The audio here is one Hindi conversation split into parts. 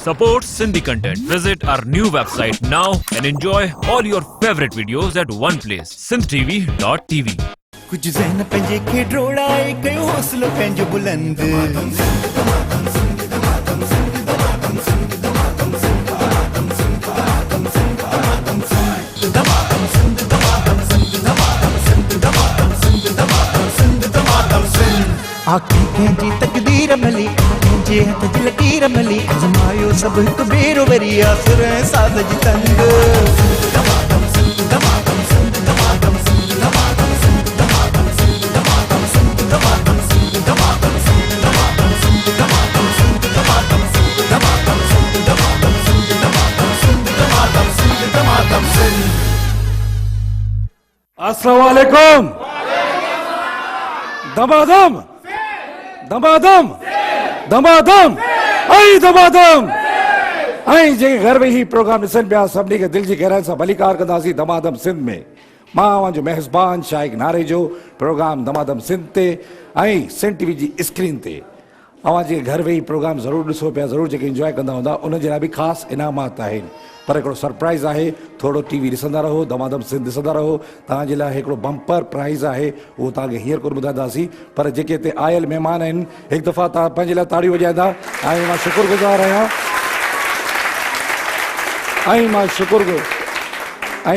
Support Sindhi content. Visit our new website now and enjoy all your favorite videos at one place. sindhtv.tv. कुछ ज़हन पंजे खे ड्रोड़ाए कयो हौसलो पंहिंजो बुलंद आखी कंहिंजी तकदीर मली कंहिंजे हथ जी लकीर मली आज़मायो सभु हिकु भेरो वरी आसुर ऐं साज़ जी तंग अस्सलामुअलैकुम। दमादम दमादम दमादम आई दमादम आई जे घर में ही प्रोग्राम ॾिसनि पिया सभिनी खे दिलि जी गहराई सां भलीकार कंदासीं दमादम सिंध में। मां अवांजो मेज़बान शाइक नारे जो प्रोग्राम दमादम सिंध ते ऐं सिंध टीवी जी स्क्रीन ते अवां जे घर वेही प्रोग्राम ज़रूरु ॾिसो पिया, ज़रूरु जेके इंजॉय कंदा हूंदा उन जे लाइ बि ख़ासि इनामात आहिनि। पर हिकिड़ो सरप्राइज़ आहे, थोरो टीवी ॾिसंदा रहो, दमादम सिंध ॾिसंदा रहो। तव्हांजे लाइ हिकिड़ो बम्पर प्राइज़ आहे, उहो तव्हांखे हींअर कोन ॿुधाईंदासीं। पर जेके हिते आयल महिमान आहिनि हिकु दफ़ा तव्हां पंहिंजे लाइ ताड़ियूं वॼाईंदा ऐं मां शुक्रगुज़ार आहियां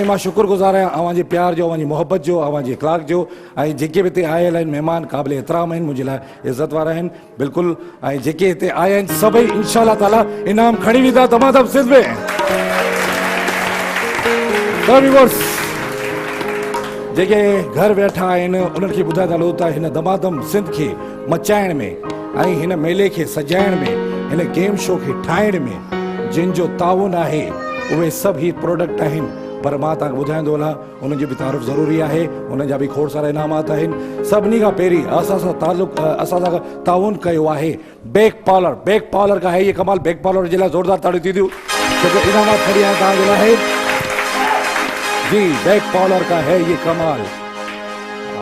मां शुक्रगुज़ार आहियां अवांजे प्यार जो, अवांजी मोहबत जो, अवांजे इख़लाक़ जो। ऐं जेके बि हिते आयल आहिनि महिमान क़ाबिल एतिराम आहिनि, मुंहिंजे लाइ इज़त वारा आहिनि बिल्कुलु। ऐं जेके हिते आया आहिनि सभई इंशाअल्लाह ताला इनाम खणी वेंदा दमादम सिंध में। जेके घर वेठा आहिनि उन्हनि खे ॿुधाईंदा हलो त हिन दमादम सिंध खे मचाइण में ऐं हिन मेले खे सजाइण में, हिन गेम शो खे ठाहिण में जिन जो ताउन आहे उहे सभु ही प्रोडक्ट आहिनि। पर मां तव्हांखे ॿुधाईंदो हलां उन्हनि जो बि तारीफ़ ज़रूरी आहे, उन्हनि जा बि खोड़ सारा इनामात आहिनि। सभिनी खां पहिरीं असां सां ताउन कयो आहे बेक पार्लर का है ये कमाल। बेक पार्लर जे लाइ ज़ोरदार ताड़ियूं थी ॾियूं छोकी इनामात खणी आया तव्हांजे लाइ जी। बेक पार्लर का है ये कमाल।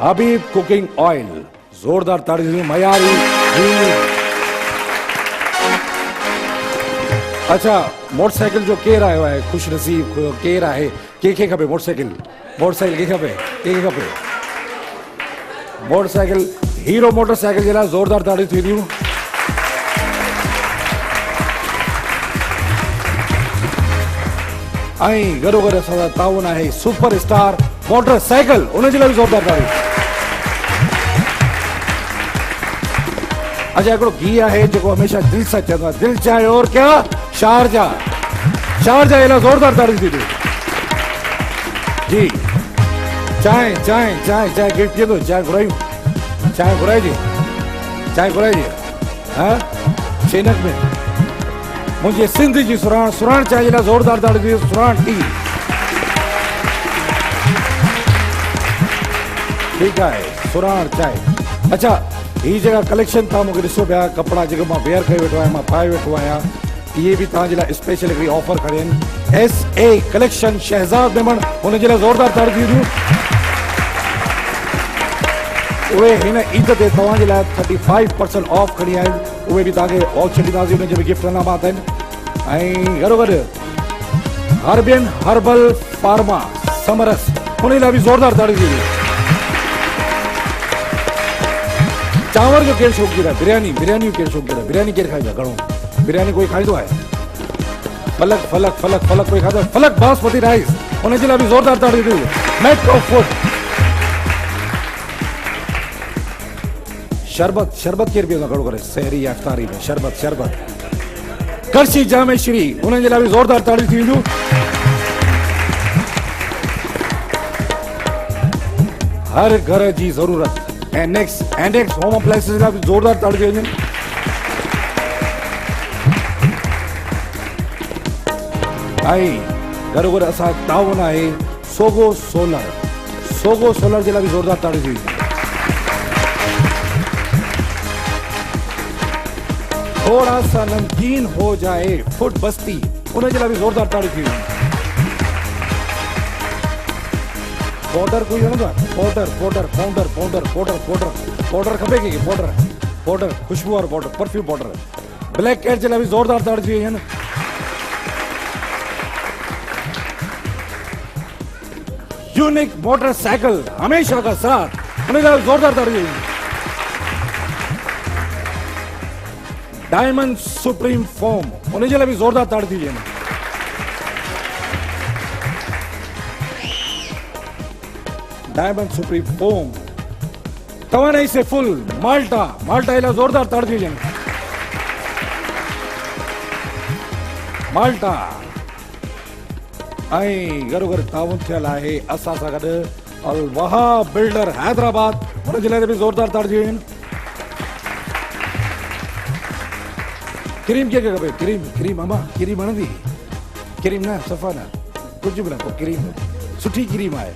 हबीब कुकिंग ऑयल, ज़ोरदार ताड़ियूं थी ॾियूं। मयारी अच्छा मोटरसाइकिल जो केरु आयो आहे, ख़ुशि नसीब केरु आहे, कंहिंखे खपे मोटरसाइकिल कंहिंखे खपे मोटरसाइकिल? हीरो मोटरसाइकिल जे लाइ ज़ोरदार ताड़ियूं थी ॾियूं। ऐं गॾो गॾु असां ताउन आहे सुपर स्टार मोटरसाइकिल, उन जे लाइ बि ज़ोरदार ताड़ियूं। अच्छा हिकिड़ो घी आहे जेको हमेशह दिलि सां चवंदो आहे, दिलि चाहे और क्या, शारजा जे लाइ ज़ोरदार ताड़ियूं थी ॾियूं जी। चांहि गिफ्ट पीअंदो, चांहि घुराइजे हा चेनक में। मुंहिंजे सिंध जी सुराण चांहि जे लाइ ज़ोरदार ताड़ियूं थी ॾियूं। सुराण टी ठीकु आहे, सुराण चांहि। अच्छा ही जेका कलेक्शन तव्हां मूंखे ॾिसो पिया, कपिड़ा जेके मां वेयर करे वेठो आहियां, मां पाए वेठो आहियां, इहे बि तव्हांजे लाइ स्पेशल हिकिड़ी ऑफर खणी आहिनि। SA कलेक्शन शहज़ाद मेमण, हुन जे लाइ ज़ोरदार ताड़ियूं थी ॾियूं। उहे हिन ईद ते तव्हांजे लाइ 35% ऑफ खणी आया आहिनि, उहे बि तव्हांखे ऑफ छॾींदासीं, उनजे बि गिफ्ट इनामात आहिनि। ऐं गॾो गॾु हर्बियन हर्बल फार्मा समरस, हुन लाइ बि ज़ोरदार ताड़ियूं थी ॾियूं। चांवर जो केरु शौक़ीन आहे, बिरयानी केरु शौक़ीन आहे, बिरयानी केरु खाईंदो आहे घणो, बिरयानी कोई खाईंदो आहे? फलक कोई खाईंदो आहे, फलक बासमती राइस, उन जे लाइ बि ज़ोरदार ताड़ियूं थी ॾियूं। मेट्रो फूड शरबत केरु पीअंदो आहे घणो करे सहरी या इफ्तारी में, शरबत करशी जामे श्री, उन जे लाइ बि ज़ोरदार ताड़ियूं थी ॾियूं। हर घर जी ज़रूरत एंडेक्स होम अप्लायंसेस जे लाइ बि ज़ोरदार ताड़ियूं थी वञनि। ऐं गॾो गॾु असां ताउन आहे सोगो सोलर जे लाइ बि ज़ोरदार ताड़ियूं थी वञनि। थोड़ा सा नमकीन हो जाए फूड बस्ती, उन जे लाइ बि ज़ोरदार ताड़ियूं थी वञनि। पाउडर कोई वणंदो आहे? पाउडर खपे कंहिंखे? पाउडर खुशबू वारो powder, perfume powder. Black cat जे लाइ बि ज़ोरदार ताड़ियूं थी वई आहिनि। यूनिक मोटरसाइकिल हमेशा का साथ उन्हें जोरदार ताड़ियां। डायमंड सुप्रीम फोम उन्हें जे लाइ बि ज़ोरदार ताड़ी थी ॾियनि। डायमंड सुप्रीम फोम तवानाई से फुल माल्टा माल्टा इला ज़ोरदार ताड़ी थी ॾियनि। माल्टा ऐं गॾोगॾु ताउन थियल आहे असां सां गॾु अल वहाब बिल्डर हैदराबाद उन जे लाइ बि ज़ोरदार ताड़ी थी ॾियनि। क्रीम क्या खपे? क्रीम क्रीम अमा क्रीम वणंदी? क्रीम न सफ़ा न कुझु बि न पोइ क्रीम सुठी क्रीम आहे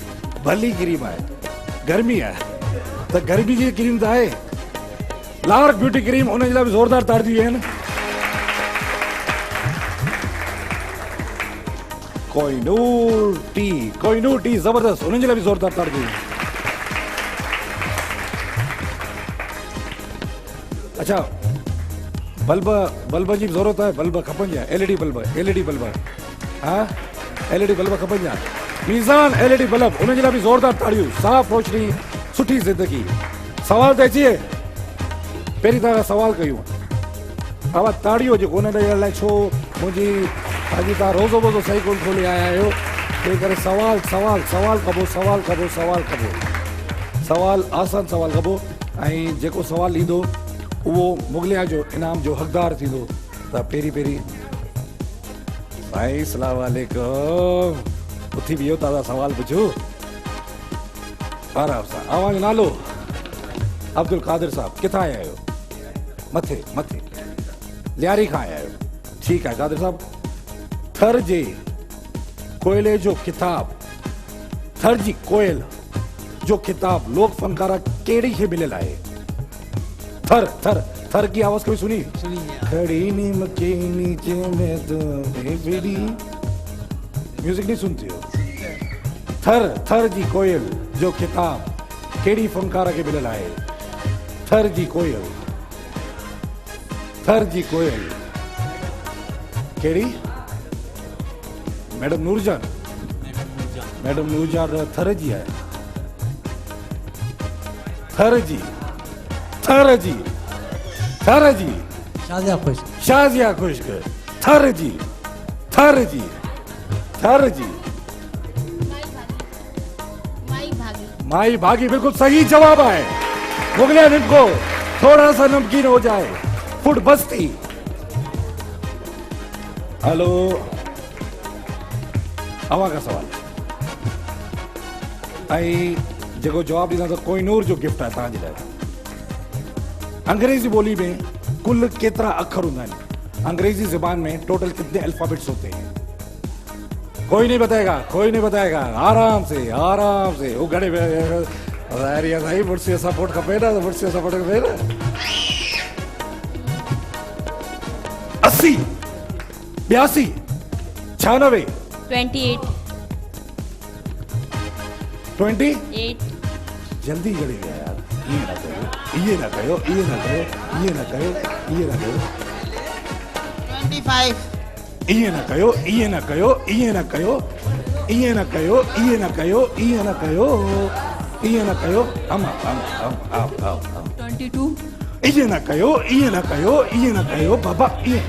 भली क्रीम आहे। गर्मी आहे त गर्मी जी क्रीम त आहे लार्क ब्यूटी क्रीम उन जे लाइ बि ज़ोरदार ताड़ी थी आहिनि। कोहिनूर टी ज़बरदस्त उन जे लाइ बि ज़ोरदार ताड़ी थी। अच्छा बल्ब जी ज़रूरत है? बल्ब खपनि या एलईडी बल्ब हाँ एलईडी बल्ब खपनि या? मीज़ान एलईडी बल्ब उन जे लाइ बि ज़ोरदार ताड़ियूं। साफ़ रोशनी सुठी ज़िंदगी। सवाल त अची पहिरीं तव्हां सवाल कयूं बाबा ताड़ियो जेको उन लाइ छो मुंहिंजी अॼु तव्हां रोज़ो रोज़ो सही कोन खोले आया आहियो तंहिं करे सवाल कबो सवाल आसान सवाल कबो ऐं जेको सवाल ईंदो उहो मुगलिया जो इनाम जो हक़दार थींदो। त पहिरीं भाई सलाम वालेकुम उथी वियो ताज़ा सवाल पुछो आराम सां। आवाज़ नालो अब्दुल कादिर साहब किथां आया आहियो? मथे लियारी खां आया आहियो। ठीकु आहे कादिर साहब थर जे कोयले जो किताब थर जी कोयल जो किताब लोक फनकारा कहिड़ी खे मिलियल आहे? थर की आवाज कभी सुनी? खड़ी नीम के नीचे में तो बेबी म्यूजिक नहीं सुनती हो? थर जी कोयल जो किताब केड़ी फनकारा के मिलियल आहे? थर जी कोयल केड़ी? मैडम नूरजान थर जी है। थर जी शाजिया खुश्क थर जी माई भागी बिल्कुल सही जवाब है। मुगलिया इनको थोड़ा सा नमकीन हो जाए। फूड बस्ती हेलो अवा का सवाल आई जेको जवाब ॾींदा त कोहिनूर जो गिफ्ट आहे तव्हांजे लाइ। अंग्रेजी बोली में कुल केतरा अक्षर होता है? अंग्रेजी जुबान में टोटल कितने अल्फाबेट्स होते हैं? कोई नहीं बताएगा आराम से वो घड़े सही मुझसे सपोर्ट खपे ना 80 82 96 28 जल्दी करेगा यार। ये ना कहो 25 हम 22 ये ना कहो बाबा ये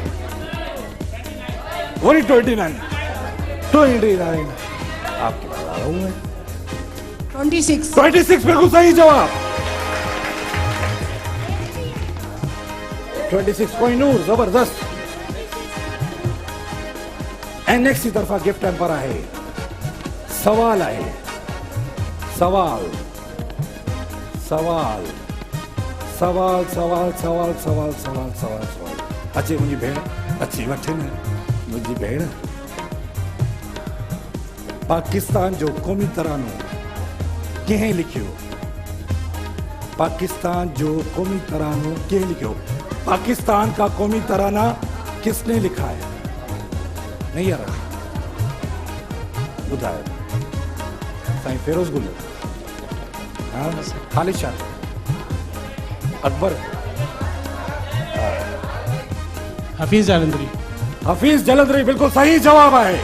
वही 29 आपकी बता रहा हूँ मैं। 26 बिल्कुल सही जवाब। 26 कोहिनूर जबरदस्त। नेक्स्ट की तरफा गिफ्ट एम्पर आहे। सवाल आहे सवाल अचे मुंहिंजी भेण अची वठे न मुंहिंजी भेण। पाकिस्तान जो क़ौमी तरानो कंहिं लिखियो? पाकिस्तान जो कौमी तरानो कंहिं लिखियो? पाकिस्तान का कौमी तराना किसने लिखा है? नहीं यार बुधाए साईं फिरोज गुल खालिद शाह अकबर हफीज जलंधरी बिल्कुल सही जवाब है।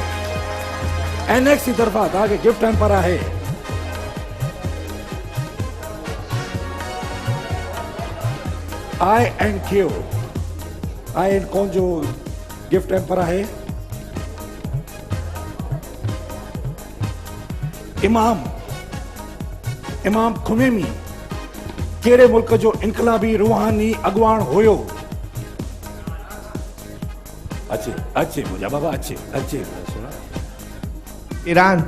नेक्स्ट की तरफा तव्हांखे गिफ्ट हैम्पर आहे आई एंड क्यू आई एंड कौन जो गिफ्ट एम्पर आहे इमाम खुमैनी कहिड़े मुल्क जो इनकलाबी रूहानी अॻुवाण हुयो अचे मुंहिंजा बाबा अचे ईरान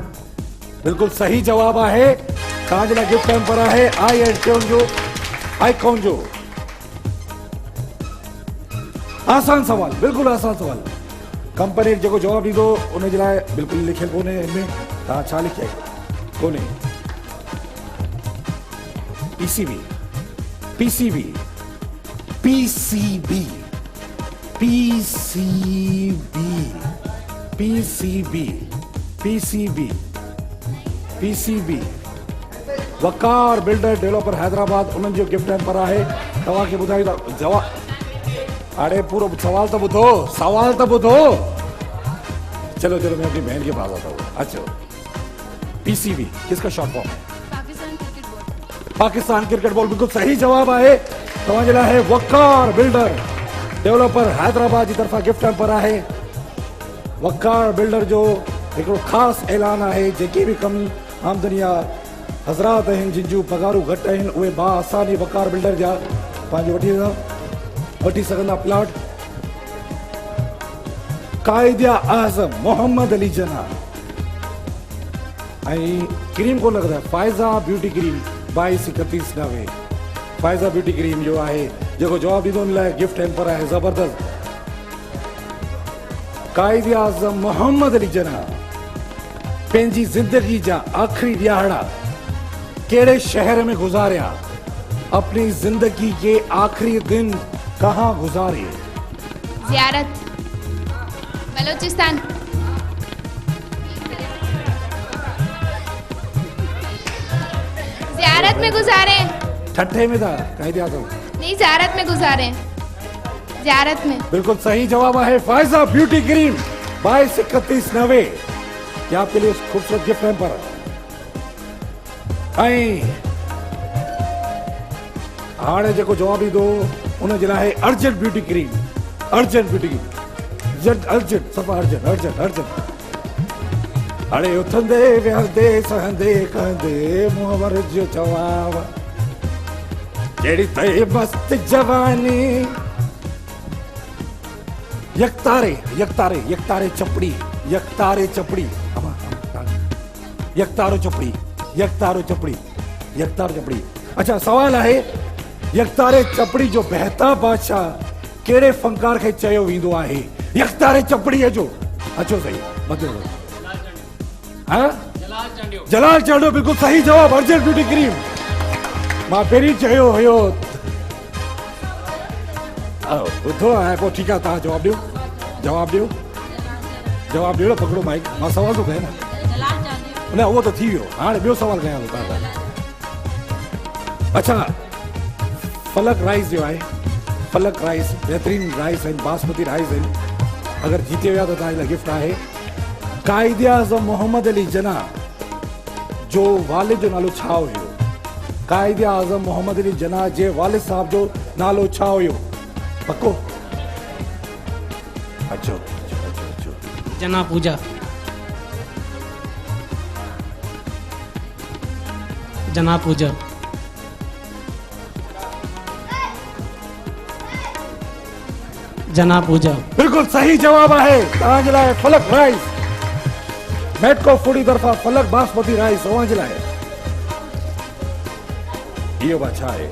बिल्कुल सही जवाब है तव्हांजे लाइ गिफ्ट एम्पर आहे आई एंड क्यू जो आइकॉन जो आसान सवाल बिल्कुल आसान सवाल कंपनी जेको जवाब ॾींदो उन जे लाइ बिल्कुल लिखियल कोन्हे हिनमें तव्हां छा लिखिया कोन्हे पीसीबी वकार बिल्डर डेवलपर हैदराबाद उन्हनि जो गिफ्ट एम्पर आहे तव्हांखे ॿुधाईंदा जवाब अरे पूरा सवाल तो बुधो चलो मैं अपनी बहन के पास आता हूँ अच्छा पीसीबी किसका शॉर्ट फॉर्म है पाकिस्तान क्रिकेट बोर्ड बिल्कुल सही जवाब है तव्हांजे लाइ है वकार बिल्डर डेवलपर हैदराबाद की तरफा गिफ्ट एम्पर है वकार बिल्डर जो हिकिड़ो ख़ासि ऐलान है जेके भी कम आमदनी हज़रात आहिनि जिन जूं पगारूं घटि आहिनि उहे बाआसानी वकार बिल्डर जा पंहिंजो वठी सघंदा प्लॉट कायदे आज़म मोहम्मद अली जना ऐं क्रीम को लगता है Faiza beauty cream 2231 Faiza beauty cream जो है जो जवाब ॾींदो उन लाइ गिफ्ट एम्पर है जबरदस्त कायदे आज़म मोहम्मद अली जना पंहिंजी जिंदगी जा आखिरी ॾियारा केड़े शहर में गुजारिया अपनी जिंदगी के आखिरी दिन कहाँ गुजारे ज़ियारत बलोचिस्तान ज़ियारत में गुजारे ठट्ठे में था कायदे आज़म नहीं ज़ियारत में गुजारे ज़ियारत में बिल्कुल सही जवाब है फायजा ब्यूटी क्रीम 2231 ये आपके लिए खूबसूरत गिफ्ट एम्पर हाणे जेको जवाब ॾींदो उन जे लाइ अर्जेंट ब्यूटी क्रीम सफ़ा अर्जेंट हाणे उथंदे विहंदे सहंदे कहंदे मुंहंवर जो जवाब जहिड़ी तई मस्त जवानी यकतारे चपड़ी अच्छा सवाल है यकतारे चपड़ी जो बहता बादशाह केड़े फनकार के चयो वेंदो आहे यकतारे चपड़ी जो अचो सही मतलब हां जलाल चांडियो बिल्कुल सही जवाब अर्जेंट ब्यूटी क्रीम मां पहिरीं चयो हुयो ॿुधो आहे पोइ ठीकु आहे तव्हां जवाब ॾियो पकड़ो माइक मां सवाल थो कयां न उहो त थी वियो हाणे ॿियो सवाल कयां थो तव्हां अच्छा फलक राइस जो है फलक राइस बेहतरीन राइस है बासमती राइस है अगर जीते हुआ तो तव्हांजे गिफ्ट है कायदे आज़म मोहम्मद अली जना जो वालिद जो नालो छा हुयो कायदे आज़म मोहम्मद अली जना जे वालिद साहब जो नालो छा हुयो पक्को अचो जना पूजा बिल्कुल सही जवाब है तव्हांजे लाइ फलक राइस मेटको फूड जी तरफा फलक बासमती राइस तव्हांजे लाइ इहो छा आहे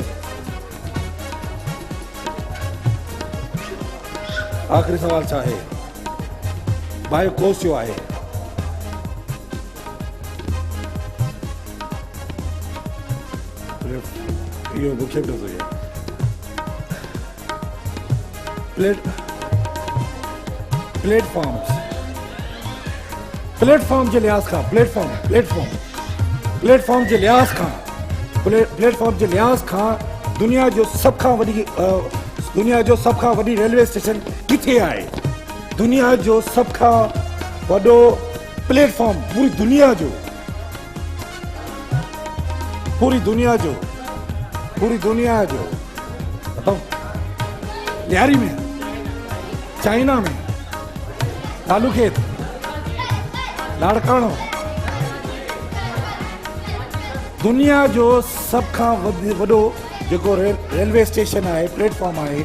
आखिरी सवाल छा है बायो कोर्स जो है यो मुख्य प्लेटफॉर्म के लिहाज का प्लेटफॉर्म के लिहाज का दुनिया जो सब खां वॾी रेलवे स्टेशन किथे आहे दुनिया जो सब खां वॾो प्लेटफॉर्म पूरी दुनिया जो बताओ लियारी में, चाइना में, तालू खेत, लाड़काणो, दुनिया जो सब खां वॾो जेको रेलवे स्टेशन आहे, प्लेटफॉर्म आहे,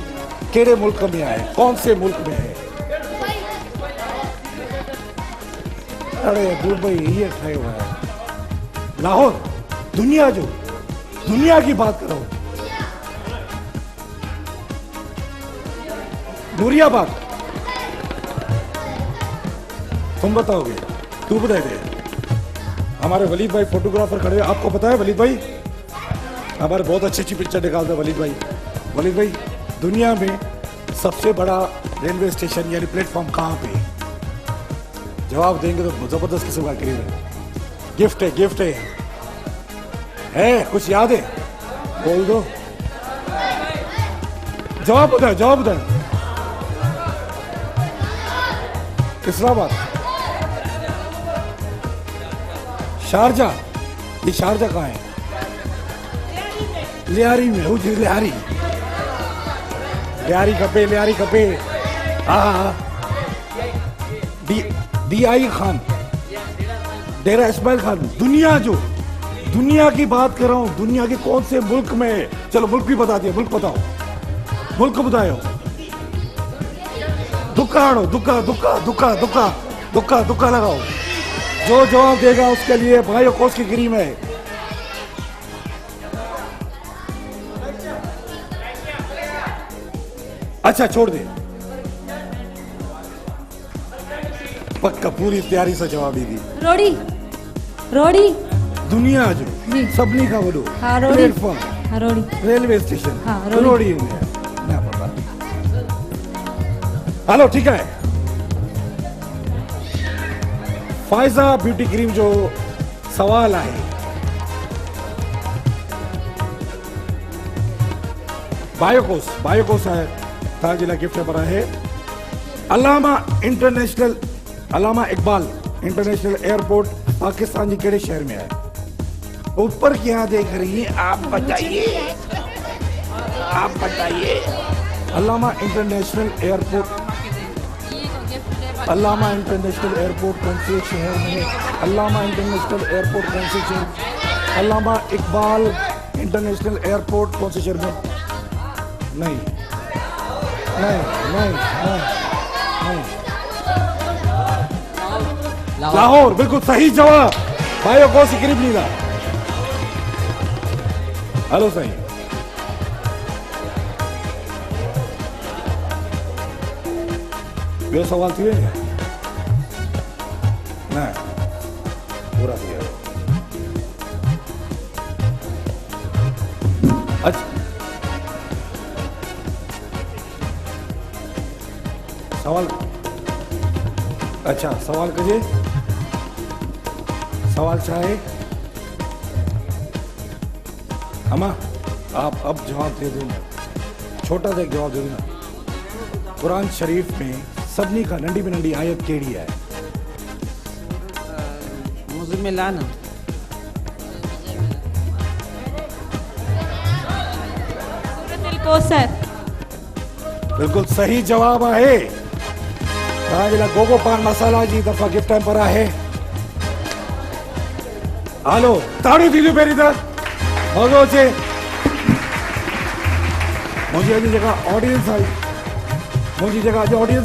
कहिड़े मुल्क में आहे, कौन से मुल्क में है? अरे दुबई ये ठाहियो आहे। लाहौर, दुनिया जो, दुनिया की बात करो। नूरियाबाद, तुम बताओगे? तू बताए दे। हमारे वलीद भाई फोटोग्राफर खड़े हैं, आपको पता है वलीद भाई हमारे बहुत अच्छी अच्छी पिक्चर निकालते हैं। वलीद भाई दुनिया में सबसे बड़ा रेलवे स्टेशन यानी प्लेटफॉर्म कहाँ पे? जवाब देंगे तो जबरदस्त किस्म का करीब है। गिफ्ट है कुछ याद है? बोल दो, जवाब बताओ। इस्लामाबाद, शारजा। ये शारजा कहाँ है? लियारी में। हो जी लियारी खपे। हाँ DI खान, डेरा इस्माइल खान। दुनिया की बात कर रहा हूँ। दुनिया के कौन से मुल्क में है? चलो मुल्क भी बता दिया। मुल्क बताओ, मुल्क बताओ। दुक्का लगाओ। जो जवाब देगा उसके लिए भाई कोस की क्रीम है। अच्छा छोड़ दे, पक्का पूरी तैयारी से जवाब दी। रोड़ी दुनिया जो सभिनी खां वॾो प्लेटफॉर्म, रेलवे स्टेशन, रोड़ी में ना पता। हलो ठीक है। फाइजा ब्यूटी क्रीम जो सवाल है, बायोकोस है तव्हांजे लाइ गिफ्ट पर है। अलामा इकबाल इंटरनेशनल एयरपोर्ट पाकिस्तान जी कड़े शहर में है? ऊपर क्या देख रही हैं आप बताइए। अलामा इंटरनेशनल एयरपोर्ट कौन से शहर में है? अलामा इंटरनेशनल एयरपोर्ट कौन से शहर? अलामा इकबाल इंटरनेशनल एयरपोर्ट कौन से शहर में? नहीं। लाहौर बिल्कुल सही जवाब। भाइयों कौन सी करीब नहीं था। हेलो सही। ॿियो सवाल थी वियो न? पूरा थी वियो। अच्छा सवाल कजे। सवाल चाहे अम्मा आप अब जवाब दे दो ना, छोटा सा जवाब दे दो ना। कुरान शरीफ में सभिनी खां नंढी में नंढी आयत कहिड़ी आहे? मुज़म्मिलाना। बिल्कुल सही जवाब है। तव्हांजे लाइ गोगो पान मसाला जी दफ़ा गिफ्ट पर आहे। हलो ताड़ियूं थी थियूं पहिरीं त मज़ो अचे। मुंहिंजी अॼु जेका ऑडियंस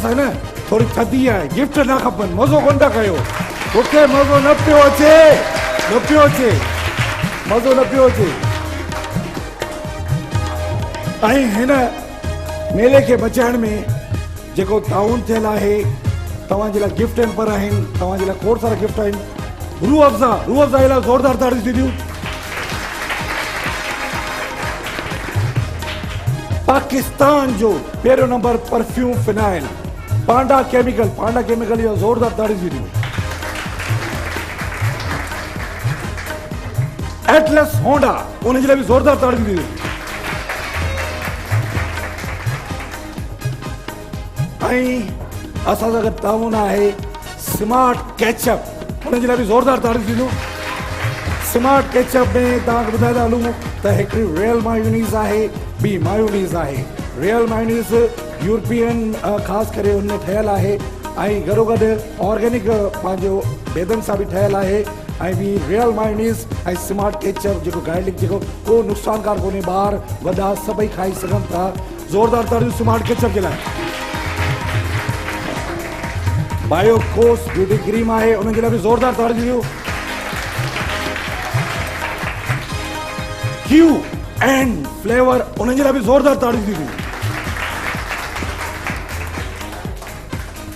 आहे न थोड़ी थधी आहे। गिफ्ट न खपनि, मज़ो कोन था कयो। मूंखे मज़ो न पियो अचे। ऐं हिन मेले खे बचाइण में जेको ताउन थियल आहे, तव्हांजे लाइ गिफ्ट पर आहिनि, तव्हांजे लाइ खोड़ सारा गिफ्ट आहिनि। रूह अफ़ज़ा लाइ ज़ोरदार ताड़ियूं थी थियूं। पाकिस्तान जो पहिरियों नंबर परफ्यूम फिनाइल पांडा केमिकल जो ज़ोरदार ताड़ियूं थी थियूं। एटलस होंडा उनजे लाइ बि ज़ोरदार ताड़ियूं थी थियूं। ऐं असां सां गॾु ताउन आहे स्मार्ट केचअप, उनजे लाइ बि ज़ोरदार ताड़ियूं थी थियूं। स्मार्ट केचअप में तव्हांखे ॿुधाए था हलूं त हिकिड़ी रियल मायोनीज़ आहे, ॿी मायोनीज़ आहे। रियल मायोनीज़ यूरोपियन ख़ासि करे हुन में ठहियलु आहे ऐं गॾोगॾु ऑर्गेनिक पंहिंजो बेदनि सां बि ठहियलु आहे ऐं ॿी रियल मायोनीज़ ऐं स्मार्ट केचप जेको गार्लिक जेको को नुक़सानकार कोन्हे ॿार वॾा सभई खाई सघनि था ज़ोरदार ताड़ियूं स्मार्ट केचप जे लाइ बायोकोस ब्यूटी क्रीम आहे उन जे लाइ बि ज़ोरदार ताड़ियूं ॾियो क्यू एंड फ्लेवर उन जे लाइ बि ज़ोरदार ताड़ियूं ॾियूं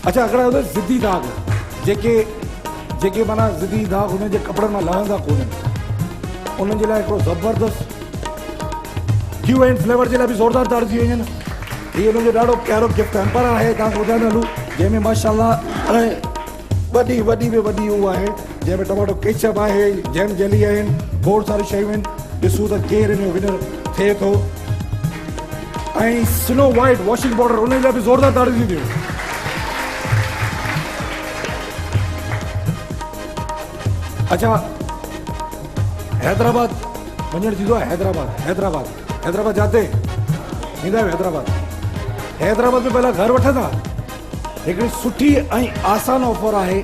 अच्छा हिकिड़ा ज़िद्दी दाग जेके माना ज़िद्दी दाग हुन जे कपिड़नि मां लहंदा कोन्हनि उन्हनि जे लाइ हिकिड़ो ज़बरदस्त क्यू एंड फ्लेवर जे लाइ बि ज़ोरदार ताड़ थी वञनि हीअ हुनजो ॾाढो प्यारो गिफ्ट हैम्पर आहे तव्हांखे ॿुधाईंदा हलूं जंहिंमें माशाल्लाह वॾी में वॾी उहा आहे जंहिंमें टमाटो केचप आहे जैम जेली आहिनि खोड़ सारी शयूं आहिनि ॾिसूं त केरु हिन जो विनर थिए थो ऐं स्नो वाइट वॉशिंग पाउडर उन जे लाइ बि ज़ोरदार ताड़ियूं थींदियूं अच्छा हैदराबाद वञणु थींदो आहे हैदराबाद जाते ईंदा आहियो हैदराबाद में पहिला घर वठंदा हिकिड़ी सुठी ऐं आसान ऑफर आहे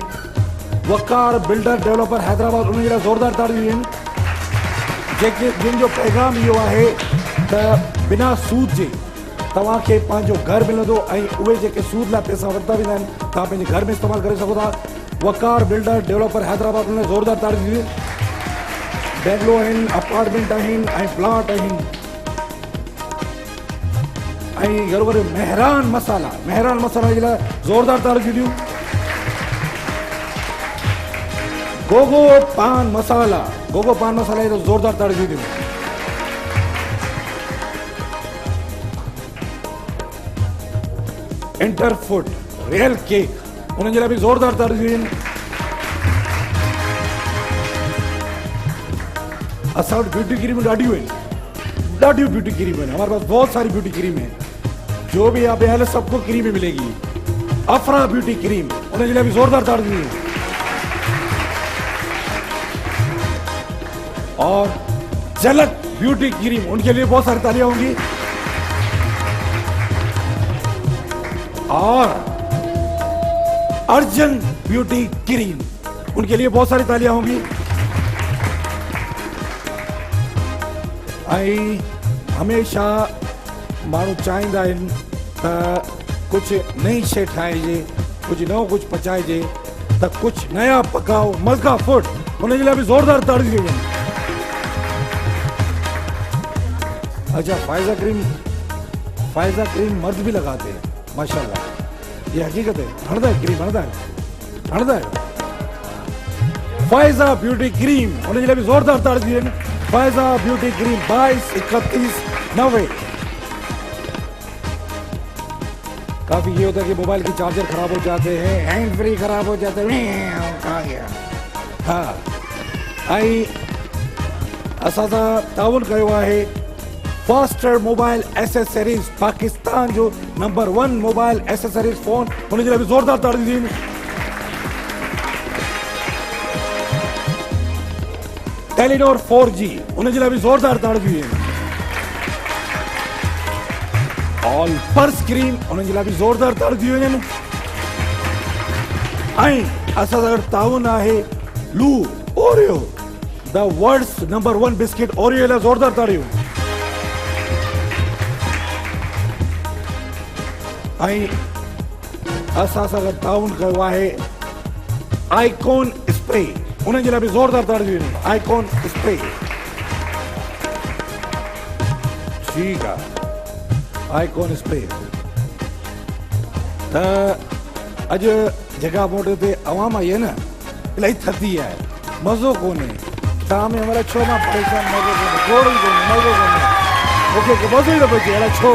वकार बिल्डर डेवलपर हैदराबाद उन जे लाइ ज़ोरदार ताड़ियूं आहिनि जिन जो पैगाम इहो आहे त बिना सूद जे तव्हांखे पंहिंजो घर मिलंदो ऐं उहे जेके सूद लाइ पैसा वरिता वेंदा आहिनि तव्हां पंहिंजे घर में इस्तेमालु करे सघो था वकार बिल्डर डेवलपर हैदराबाद उन ज़ोरदार ताड़ियूं ॾियूं बेंगलो आहिनि अपार्टमेंट आहिनि ऐं प्लाट आहिनि ऐं गॾोगॾु मेहरान मसाला जे लाइ ज़ोरदार ताड़ियूं ॾियूं गोगो पान मसाला जे लाइ ज़ोरदार ताड़ियूं ॾियूं इंटरफुड रियल केक उन्हनि जे लाइ बि ज़ोरदार ताड़ियूं आहिनि असां वटि ब्यूटी क्रीमूं ॾाढियूं ब्यूटी क्रीम है हमारे पास बहुत सारी ब्यूटी क्रीम है जो भी आप यहाँ सबको क्रीम में मिलेगी अफरा ब्यूटी क्रीम उन्हें जिला भी जोरदार ताड़ियूं और झलक ब्यूटी क्रीम उनके लिए बहुत सारी तालियां होंगी और अर्जन ब्यूटी क्रीम उनके लिए बहुत सारी तालियां होंगी हमेशा मानू चाहींदा आहिनि त कुछ नई शइ ठाहिजे कुछ नओं कुछ पचाइजे त कुछ नया पकाओ मज़गा फूड उन जे लाइ बि ज़ोरदार ताड़ियूं थी वञनि अच्छा फाइजा क्रीम मर्द भी लगाते हैं माशाल्लाह ये हकीकत है हणदा है क्रीम हणदा है फाइजा ब्यूटी क्रीम उन जे लाइ बि ज़ोरदार ताड़ियूं थी वञनि फाइजा ब्यूटी क्रीम 22-31-90 काफी ये होता है कि मोबाइल की चार्जर खराब हो जाते हैं हैंड फ्री खराब हो जाते हैं कहाँ गया हाँ आई असां ताउन कयो आहे फास्टर मोबाइल एसेसरीज पाकिस्तान जो नंबर 1 मोबाइल एसेसरीज फोन उन जे लाइ बि ज़ोरदार ताड़ियूं थी वञनि टेलीनॉर 4G उन जे लाइ बि ज़ोरदार ताड़ियूं थी वञनि ऑल पर्स क्रीम उन जे लाइ बि ज़ोरदार ताड़ियूं थी वञनि ऐं असां सां गॾु ताउन आहे लू Oreo the world's number 1 biscuit Oreo लाइ ज़ोरदार ताड़ियूं ऐं असां सां गॾु ताउन कयो आहे आइकॉन स्प्रे उन जे लाइ बि ज़ोरदार ताड़ियूं आहिनि आइकॉन स्प्रे ठीकु आहे आइकॉन स्प्रे त अॼु जॻह मोट ते आवाम आई आहे न इलाही थधी आहे मज़ो कोन्हे तव्हां में हमारा छो मां परेशान मज़ो कोन्हे मूंखे मज़ो ई न पियो अचे अहिड़ा छो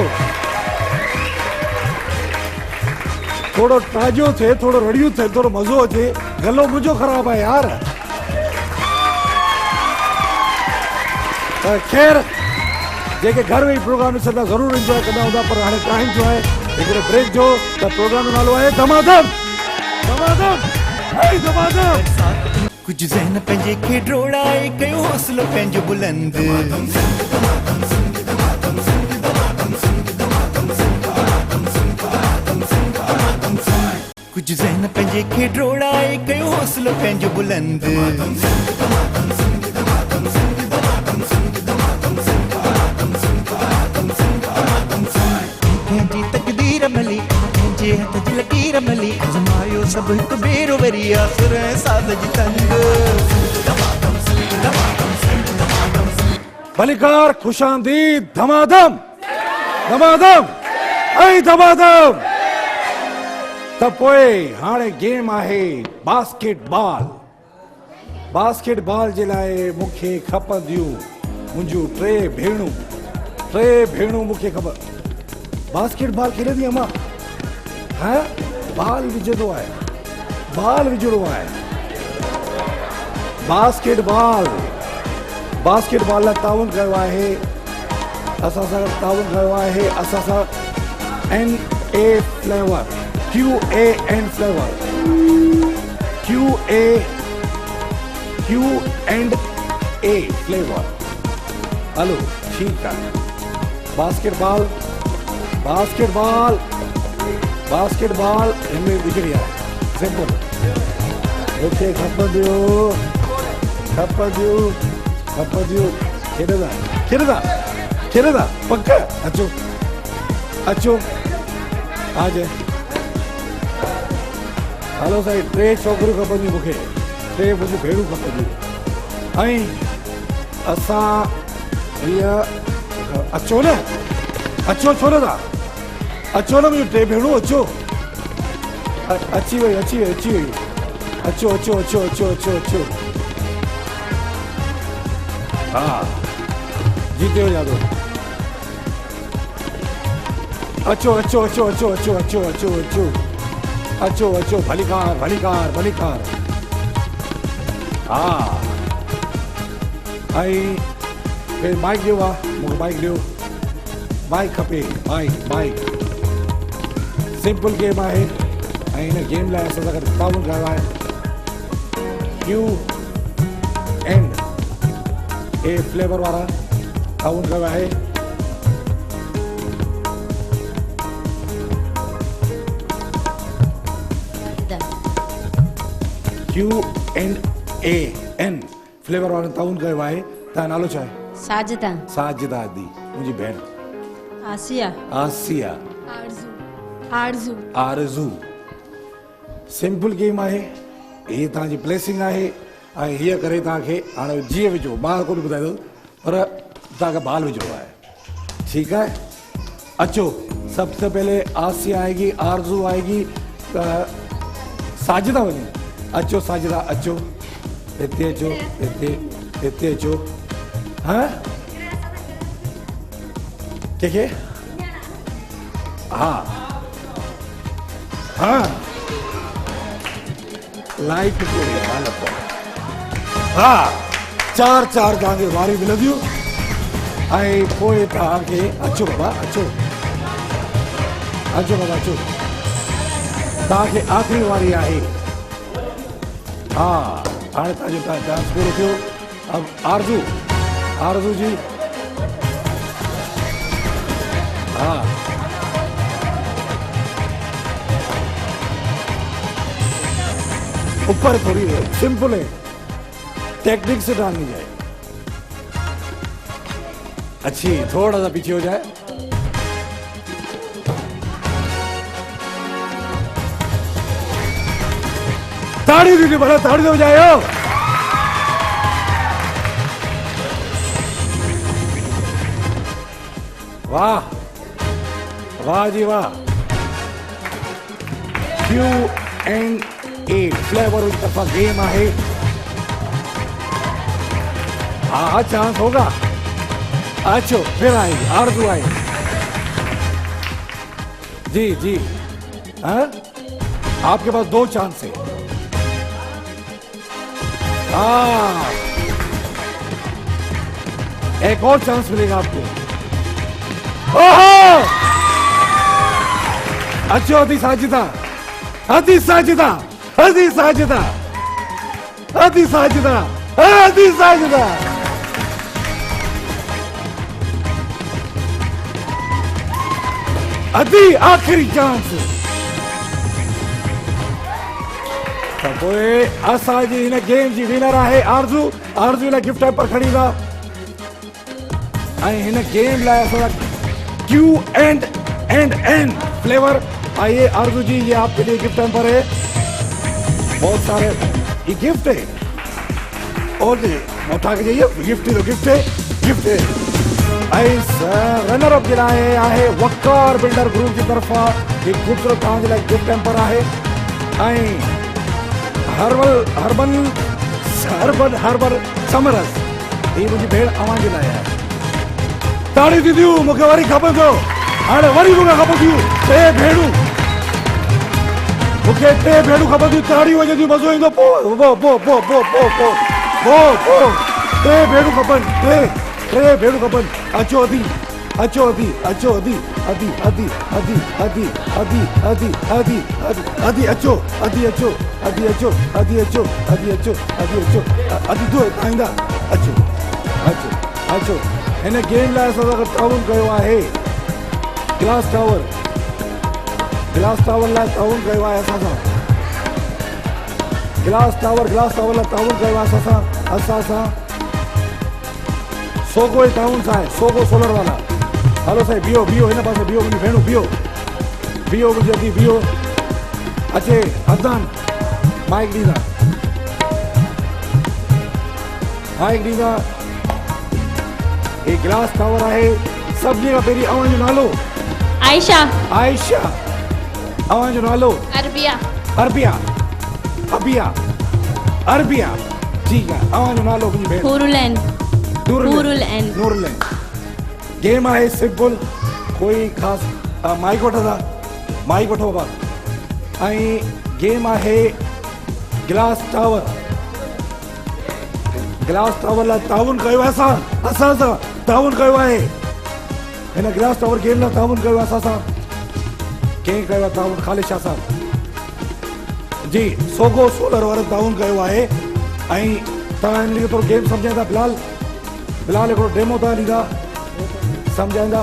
थोड़ो ताज़ो थिए थोड़ो रड़ियूं थिए थोड़ो मज़ो अचे गलो मुंहिंजो ख़राबु आहे यार ख़ैर जेके घर वेही प्रोग्राम ॾिसंदा ज़रूरु इंजॉय कंदा हूंदा पर हाणे टाइम जो आहे हिकिड़े ब्रेक जो त प्रोग्राम जो नालो आहे धमाधम कुछ ज़हन पंहिंजे खे ड्रोड़ाए कयो हौसलो पंहिंजो बुलंद कुछ ज़हन पंहिंजे खे ड्रोड़ाए कयो हौसलो पंहिंजो बुलंद कंहिंजी तकदीर मली कंहिंजे हथ जी लकीर मली आज़मायो सभु हिकु भेरो वरी आसुर ऐं साध जी तंग भलीकार खुशामदीद धमाधम धमाधम ऐं धमाधम। त पोइ हाणे गेम आहे बास्केटबॉल। बास्केटबॉल जे लाइ मूंखे खपंदियूं मुंहिंजूं टे भेणूं मूंखे खपनि। बास्केटबॉल खेॾंदी अम्मा हा बॉल विझंदो आहे बॉल विझणो आहे बास्केटबॉल लाइ ताउन कयो आहे असां सां ताउन कयो आहे असां सां NA flavour QAN flavour QA flavour. Hello ठीकु आहे। बास्केटबॉल हिनमें विझणी आहे सिंपल। मूंखे खपंदियूं खेॾंदा पक अचो आज हलो साईं टे छोकिरियूं खपंदियूं मूंखे टे मुंहिंजूं भेणूं खपंदियूं ऐं असां हीअ अचो न छो न था अचो न मुंहिंजूं टे भेणूं अचो अची वई अचो हा जीते हो जादो अचो भलीकार हा ऐं फिर बाइक ॾियो मूंखे बाइक ॾियो बाइक खपे बाइक सिंपल गेम आहे ऐं हिन गेम लाइ असां सां गॾु ताउन कयो आहे QA फ्लेवर वारा ताउन कयो आहे QAN फ्लेवर वारनि ताउन कयो आहे। तव्हां नालो छा आहे? साजिदा दी मुंहिंजी भेण आसिया आरज़ू। सिंपल गेम आहे हीअ तव्हांजी प्लेसिंग आहे ऐं हीअ करे तव्हांखे हाणे जीअं विझो ॿार कोन ॿुधाईंदो पर तव्हांखे बाल विझणो आहे ठीकु आहे। अचो सबसे पहले आसिया आएगी आरज़ू आएगी साजिदा वञे अचो साजिदा अचो हिते अचो हाँ के हाँ लाइट हाँ चार तव्हांखे वारी मिलंदियूं ऐं पोइ तव्हांखे अचो बाबा अचो तव्हांखे आख़िरी वारी आहे हा हाणे तव्हांजो डांस पूरो थियो। अब आरज़ू जी हाँ ऊपर थोड़ी है सिंपल है टेक्निक से डालनी जाए अच्छी थोड़ा सा पीछे हो जाए ताड़ी दीजिए बड़ा ताड़ी दो जाए वाह जी वाह QA फ्लेवर उस तरफा गेम आहे हाँ चांस होगा अच्छो फिर आएगी आरज़ू आएगी जी हाँ आपके पास 2 चांस है हाँ एक और चांस मिलेगा आपको ओहो अच्छो अति साजिदा अति आखिरी चांस त पोइ असांजी हिन गेम जी विनर आहे आरज़ू। आरज़ू लाइ गिफ्ट हैम्पर खणी ईंदा ऐं हिन गेम लाइ असां Q&N फ्लेवर। आइए आरज़ू जी, ये आपके लिए गिफ्ट हैम्पर है, बहुत सारे ये गिफ्ट है। और उठा के जाइए, गिफ्ट है, गिफ्ट है, गिफ्ट है। रनर अप जे लाइ आहे वकार बिल्डर ग्रुप जी तरफ़ां एक खूबसूरत तव्हांजे लाइ गिफ्ट हैम्पर आहे। ऐं हर्बल समरस, ही मुंहिंजी भेण अवां जे लाइ आहे। ताड़ी दीदियूं, मूंखे वरी खपंदो, हाणे वरी मूंखे खपंदियूं 3 भेणूं, मूंखे 3 भेणूं खपंदियूं। ताड़ियूं वॼंदियूं, मज़ो ईंदो। पो 3 भेणूं खपनि, 3 भेणूं खपनि। अचो अदी, अचो अदी, अचो अदी, अदी अदी अदी अदी अदी अदी अदी अदी अचो, अदी अचो, अदी अचो, अदी अचो, अदी अचो, अदी अचो, अदी दो आईंदा। अचो अचो अचो। हिन गेम लाइ असां सां ताउन कयो आहे ग्लास टावर। ग्लास टावर लाइ ताउन कयो आहे असां सां ग्लास टावर लाइ ताउन कयो आहे असां सां सोगो टाउन सां आहे, सोगो सोलर वाला। हलो साईं, बीहो हिन पासे बीहो, मुंहिंजी भेणूं बीहो मुंहिंजी अदी बीहो। अचे अदनान, माइक ॾींदा। हे ग्लास टावर आहे। सभिनी खां पहिरीं अव्हां जो नालो? आयशा। अव्हां जो नालो? अरबिया। ठीकु आहे। अव्हां जो नालो? मुंहिंजी भेण नूरुलैन। गेम आहे सिंपल, कोई ख़ासि माइक वठंदा, माइक वठो बाबा। ऐं गेम आहे ग्लास टावर लाइ ताउन कयो आहे असां सां ताउन कयो आहे। हिन ग्लास टावर गेम लाइ ताउन कयो आहे असां सां। कंहिं कयो आहे ताउन? ख़ालिद शाह साहब जी, सोगो सोलर वारो ताउन कयो आहे। ऐं तव्हां हिन लिए थोरो गेम सम्झाईंदा? बिलाल हिकिड़ो डेमो तव्हां ॾींदा, सम्झाईंदा?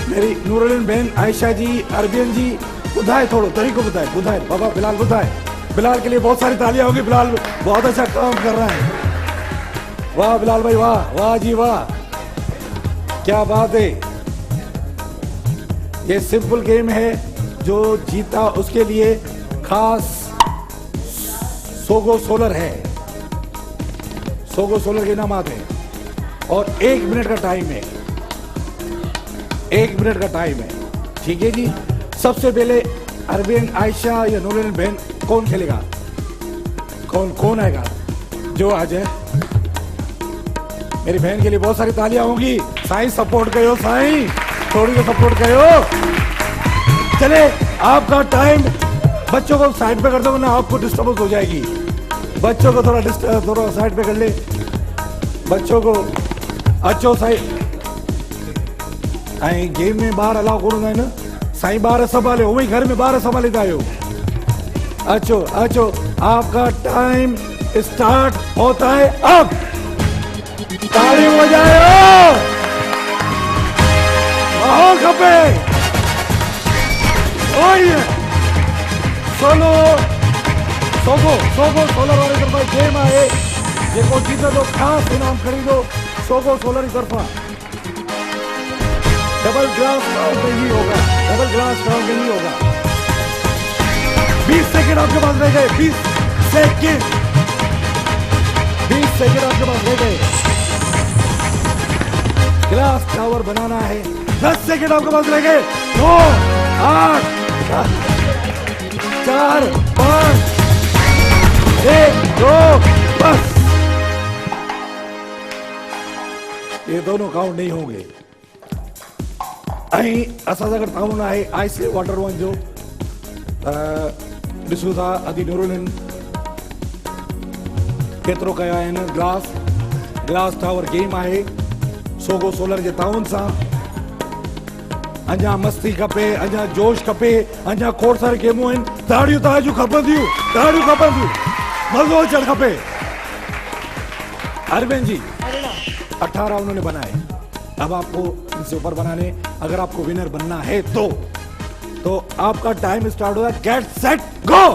मेरी नूरुलैन बहन आयशा जी, अरबियन जी, बुधाए थोड़ा तरीको बुधाए बाबा। बिलाल बुधाए। बिलाल के लिए बहुत सारी तालियां होगी। बिलाल बहुत अच्छा काम कर रहा है। वाह बिलाल भाई, वाह जी वाह, क्या बात है। ये सिंपल गेम है, जो जीता उसके लिए खास सोगो सोलर है, सोगो सोलर के इनामात है। और 1 मिनट का टाइम है, 1 मिनट का टाइम है। ठीक है जी। सबसे पहले अरबियन आयशा या नूरुलैन बहन कौन खेलेगा? कौन आएगा? जो आ जाए। मेरी बहन के लिए बहुत सारी तालियां होंगी। साईं सपोर्ट करो, साईं थोड़ी तो सपोर्ट करो। चले, आपका टाइम। बच्चों को साइड पे कर दो, वरना आपको डिस्टर्बेंस हो जाएगी। बच्चों को थोड़ा साइड पे कर ले, बच्चों को। अचो साईं। ऐं गेम में ॿार अलाउ कोन हूंदा आहिनि साईं, ॿार संभाले, उहे घर में ॿार संभालींदा आहियो। अचो, आपका टाइम स्टार्ट होता है अब। ताली बजायो, माहौल खपे। सोगो सोलर वारी तरफ़ा गेम आहे, जेको जीतंदो ख़ासि इनाम खरीदो सोगो सोलर की तरफ़ा। डबल ग्लास काउंट नहीं होगा, 20 सेकंड आपके पास रह गए, 20 सेकंड आपके पास रह गए। ग्लास टावर बनाना है, 10 सेकंड आपके पास रह गए। 9 8 4 5 1 2 बस। ये दोनों काउंट नहीं होंगे। असां सां गॾु ताउन आहे आइस वाटर वन जो। ॾिसूं था अदी नूरुलैन केतिरो कया आहिनि। ग्लास टावर गेम आहे सोगो सोलर जे ताउन सां। अञा मस्ती खपे, अञा जोश खपे, अञा खोड़ सारी गेमूं आहिनि। ताड़ियूं तव्हांजूं खपंदियूं, मज़ो अचणु खपे। अरविंद जी 18 उन्होंने बनाए, अब आपको इनसे ऊपर बनाने, अगर आपको विनर बनना है तो आपका टाइम स्टार्ट होगा। Get set go.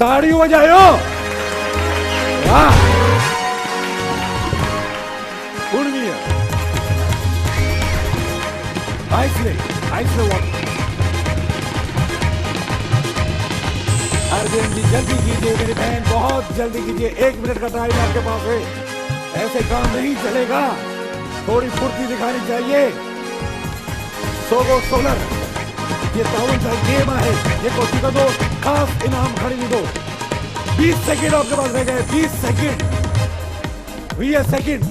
ताड़ियों बजायो। वाह उर्मिया आइसले वाटर। अर्जुन जी जल्दी कीजिए मेरी बहन, बहुत जल्दी कीजिए, 1 मिनट का टाइम आपके पास है। ऐसे काम नहीं चलेगा, थोड़ी फुर्ती दिखानी चाहिए। सोगो सोलर ये ताउन सा गेम है, ये कोशिश कर दो, खास इनाम खरीद दो। 20 सेकंड आपके पास रह गए, 20 सेकंड, 20 सेकंड।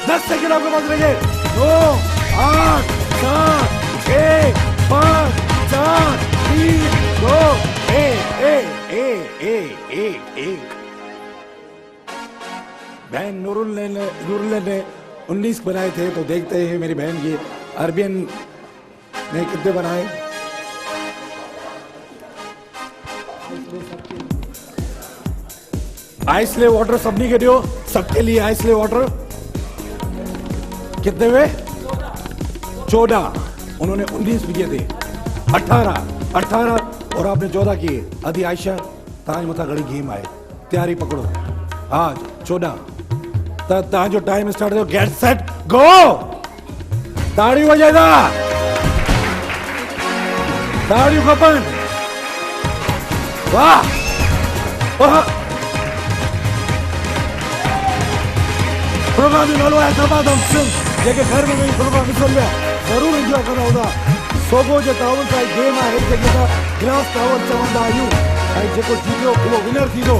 10 सेकंड आपके पास रह गए। 9 8 7 6 5 4 3 2 1। बहन नूरुल्लाह ने 19 बनाए थे, तो देखते हैं मेरी बहन की अरबियन ने कितने बनाए। आइसले वाटर सबनी के दियो, सबके लिए आइसले वाटर कितने हुए? 14। उन्होंने 19 किए थे, 18 और आपने 14 किए। अदी आयशा ताज मथा घड़ी गेम आए, तैयारी पकड़ो। आज 14 ताज जो टाइम स्टार्ट हो, गेट सेट गो। ताड़ी हो जाएगा, ताड़ी खपन। वाह प्रोग्राम नालो है तमाम सुन, जेके घर में भी प्रोग्राम सुन लिया, जरूर एंजॉय करना होगा। सोगो जो ताउन का गेम है, जेके का ग्लास टावर चवंदा आहियूं, ऐं जेको जीतो उहो विनर थींदो।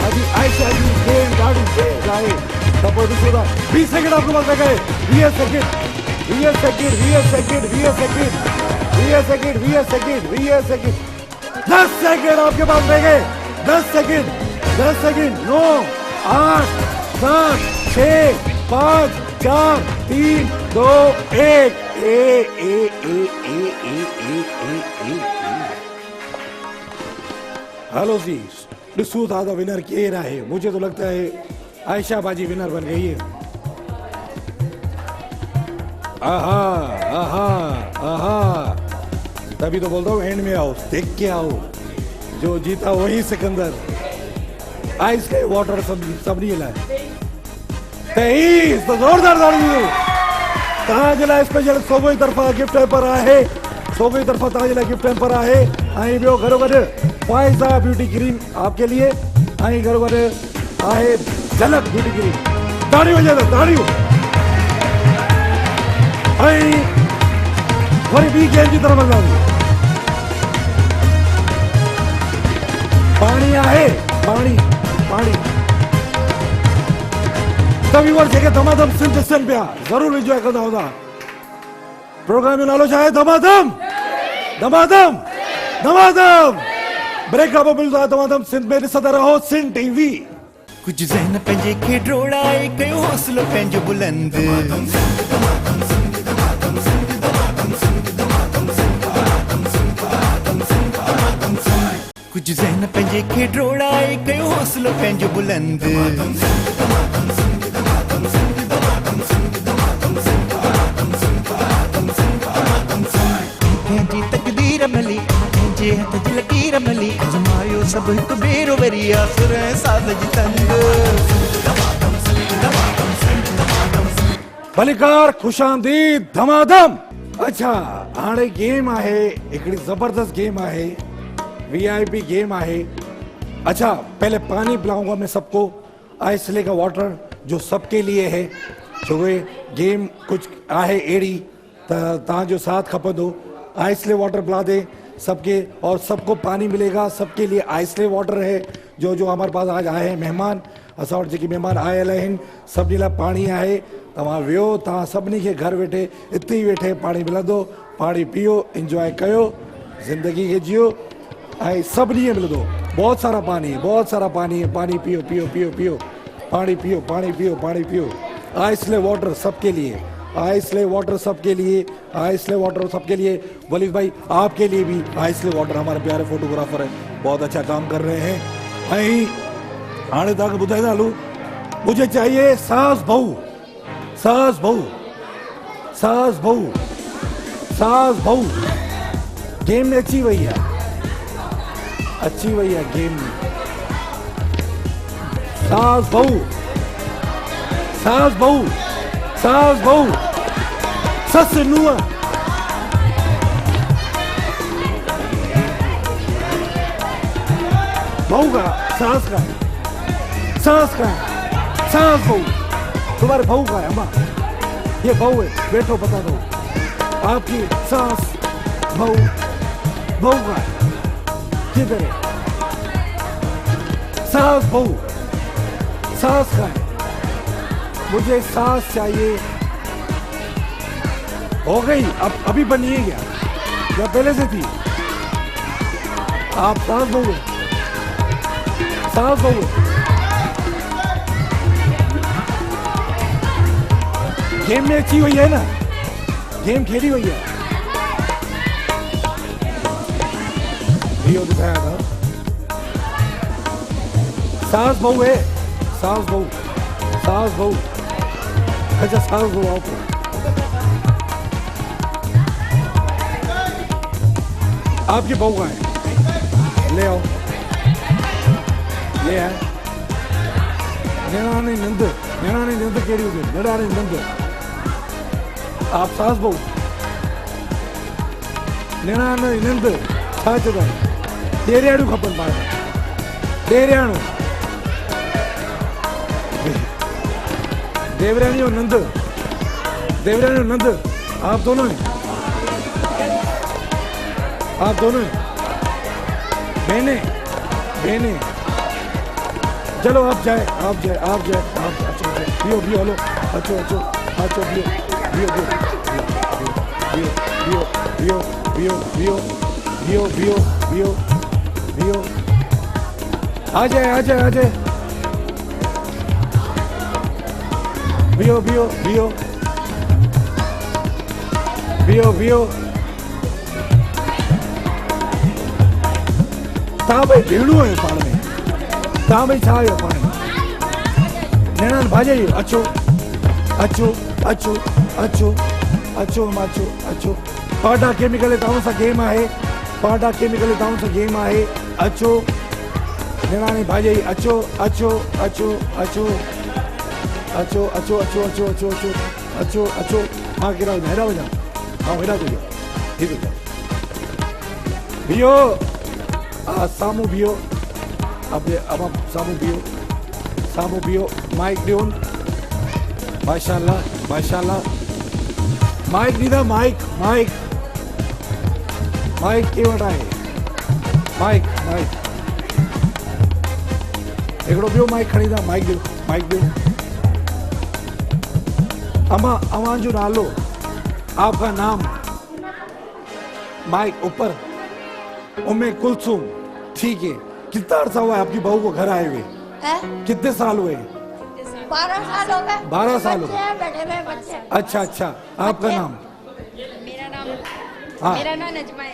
अभी आयशा जी गेम ॾाढी तेज आहे, त पोइ ॾिसो था 20 सेकंड आपके पास रह गए। 20 second 20 second 20 second 20 second 20 second 20 second 20 second 10 second आपके पास रह गए। 10 सेकंड 10 सेकंड 9 8 7 6 5 4 3 2 1। हेलो जी, ॾिसूं था त विनर केरु आहे। मुझे तो लगता है आयशा बाजी विनर बन गई है। आहा आहा आहा, तभी तो बोलता हूँ एंड में आओ, देख के आओ, जो जीता वही सिकंदर। आइस के वाटर सब नहीं लाए, 23 तो जोरदार ताड़ी दो। तव्हांजे स्पेशल सोगो जी तरफा गिफ्ट हैम्पर आहे, सोगो जी तरफा तव्हांजे लाइ गिफ्ट हैम्पर आहे। ऐं ॿियो गॾोगॾु फाइज़ा ब्यूटी क्रीम आपके लिए, ऐं गॾोगॾु आहे झलक ब्यूटी क्रीम। ताड़ियूं वॼे त ताड़ियूं। ऐं वरी ॿी गेम जी तरफ़ हलंदासीं। पाणी आहे, पाणी पाणी सभी वर्ष जेके धमाधम सिंध ॾिसनि पिया, ज़रूर एंजॉय कंदा हूंदा। प्रोग्राम जो नालो छा आहे? धमाधम धमाधम धमाधम। ब्रेक खां पोइ मिलंदो आहे धमाधम सिंध में। ॾिसंदा रहो सिंध टीवी। कुछ ज़हन पंहिंजे खे ड्रोड़ाए, कयो हौसलो पंहिंजो बुलंद। कुछ ज़हन पंहिंजे खे ड्रोड़ाए, कयो हौसलो पंहिंजो बुलंद। कंहिंजी तकदीर मिली, कंहिंजे हथ जी लकीर मिली, आज़मायो सभु हिकु भेरो वरी आसुर ऐं साज़ जी तंग। भलीकार खुशामदीद धमाधम। अच्छा, हाणे गेम आहे, हिकिड़ी जबरदस्त गेम आहे, VIP गेम आहे। अच्छा, पहले पानी पिलाऊंगा मैं सबको, आइसले का वाटर जो सबके लिए है। जो वे गेम कुछ आहे एड़ी जो साथ खपंदो, आइसले वाटर पिला दे सबके, और सबको पानी मिलेगा। सबके लिए आइसले वाटर है। जो हमारे पास आज आए हैं मेहमान, असां वटि जेके मेहमान आयल आहिनि, सभिनी लाइ पाणी आहे। तव्हां वियो, तव्हां सभिनी खे घर वेठे हिते ई वेठे पाणी मिलंदो, पाणी पियो, इंजॉय कयो, ज़िंदगी खे जियो, ऐं सभिनी खे मिलंदो बहुत सारा पानी, बहुत सारा पानी है। पानी पियो पियो पियो पियो, पानी पियो पानी पियो पानी पियो। आइसले वाटर सबके लिए, आइसले वाटर सबके लिए, आइसले वाटर सबके लिए। वलीद भाई आपके लिए भी आइसले वाटर, हमारे प्यारे फोटोग्राफर है, बहुत अच्छा काम कर रहे हैं। ऐं हाणे तव्हांखे ॿुधाईंदा हलूं, मुझे चाहिए सास बहू, सास बहू, सास बहू, सास बहू, गेम में अच्छी भैया, अच्छी भैया गेम में। सास बहू, सास बहू, सास बहू, सस नुआ, बहू का सास का है, सास का है, सास बहू, तुम्हारे बहू का है अम्मा, ये बहू है, बैठो बता दो आपकी सास बहू, बहू का है, किधर है? सास बहू, सास का है, मुझे सास चाहिए। हो गई, अब अभी बनिए क्या या पहले से थी? आप सास बहू है, सास बहू है। गेम में अच्छी हुई है ना, गेम खेली हुई है, ये दिखाया था। सास बहू है, सास बहू, सास बहू, अच्छा सास बहू आपको आपकी बहू का है, ले आओ, ले आए। नेणानी नंद, नेणानी नंद केड़ी हुई, नेणानी नंद, आप सास बहू, नेणानी नंद छा चुका है, डेरियाणू खपन पाए, डेरियाणू, देवरानी और नंद, देवरानी और नंद, आप दोनों हैं, आप दोनों हैं, बहने, बहने, चलो आप जाए, आप जाए, आप जाए, आप अच्छो बियो बियो, हेलो अच्छो अच्छो अच्छो बियो बियो बियो बियो बियो बियो बियो बियो बियो बियो, आ जाए आ जाए आ जाए, बियो बियो बियो बियो बियो, तव्हां भाई भेणो आहियो पाण में, तव्हां भाई छा आहियो पाण में? नेणान भाॼाई अचो अचो अचो अचो अचो माचो अचो, पाडा केमिकल तव्हां सां गेम आहे, पाडा केमिकल तव्हां सां गेम आहे, अचो नेणानी भाॼाई अचो अचो अचो अचो अचो अचो अचो अचो अचो अचो अचो अचो, मां कहिड़ा हेॾा वञा, ऐं हेॾा थो ठीक है बियो, साम्हूं बियो, अपने अब साम्हूं बियो, साम्हूं बियो, माइक ॾियोन, माशाल्लाह माशाल्लाह, माइक ॾींदा, माइक माइक माइक के वटि आहे, माइक माइक हिकिड़ो ॿियो माइक खणी ईंदा, माइक ॾियो, माइक ॾियो, अम्मा अव्हां जो नालो, आपका नाम, माइक ऊपर, उम्मे कुलसुम, ठीक है। कितना अर्सा हुआ है आपकी बहू को घर आए हुए? कितने साल हुए? 12 साल हो गए। 12 साल हो गए, बैठे हुए बच्चे। अच्छा अच्छा, आपका नाम? मेरा नाम हाँ मेरा नाम नजमा है।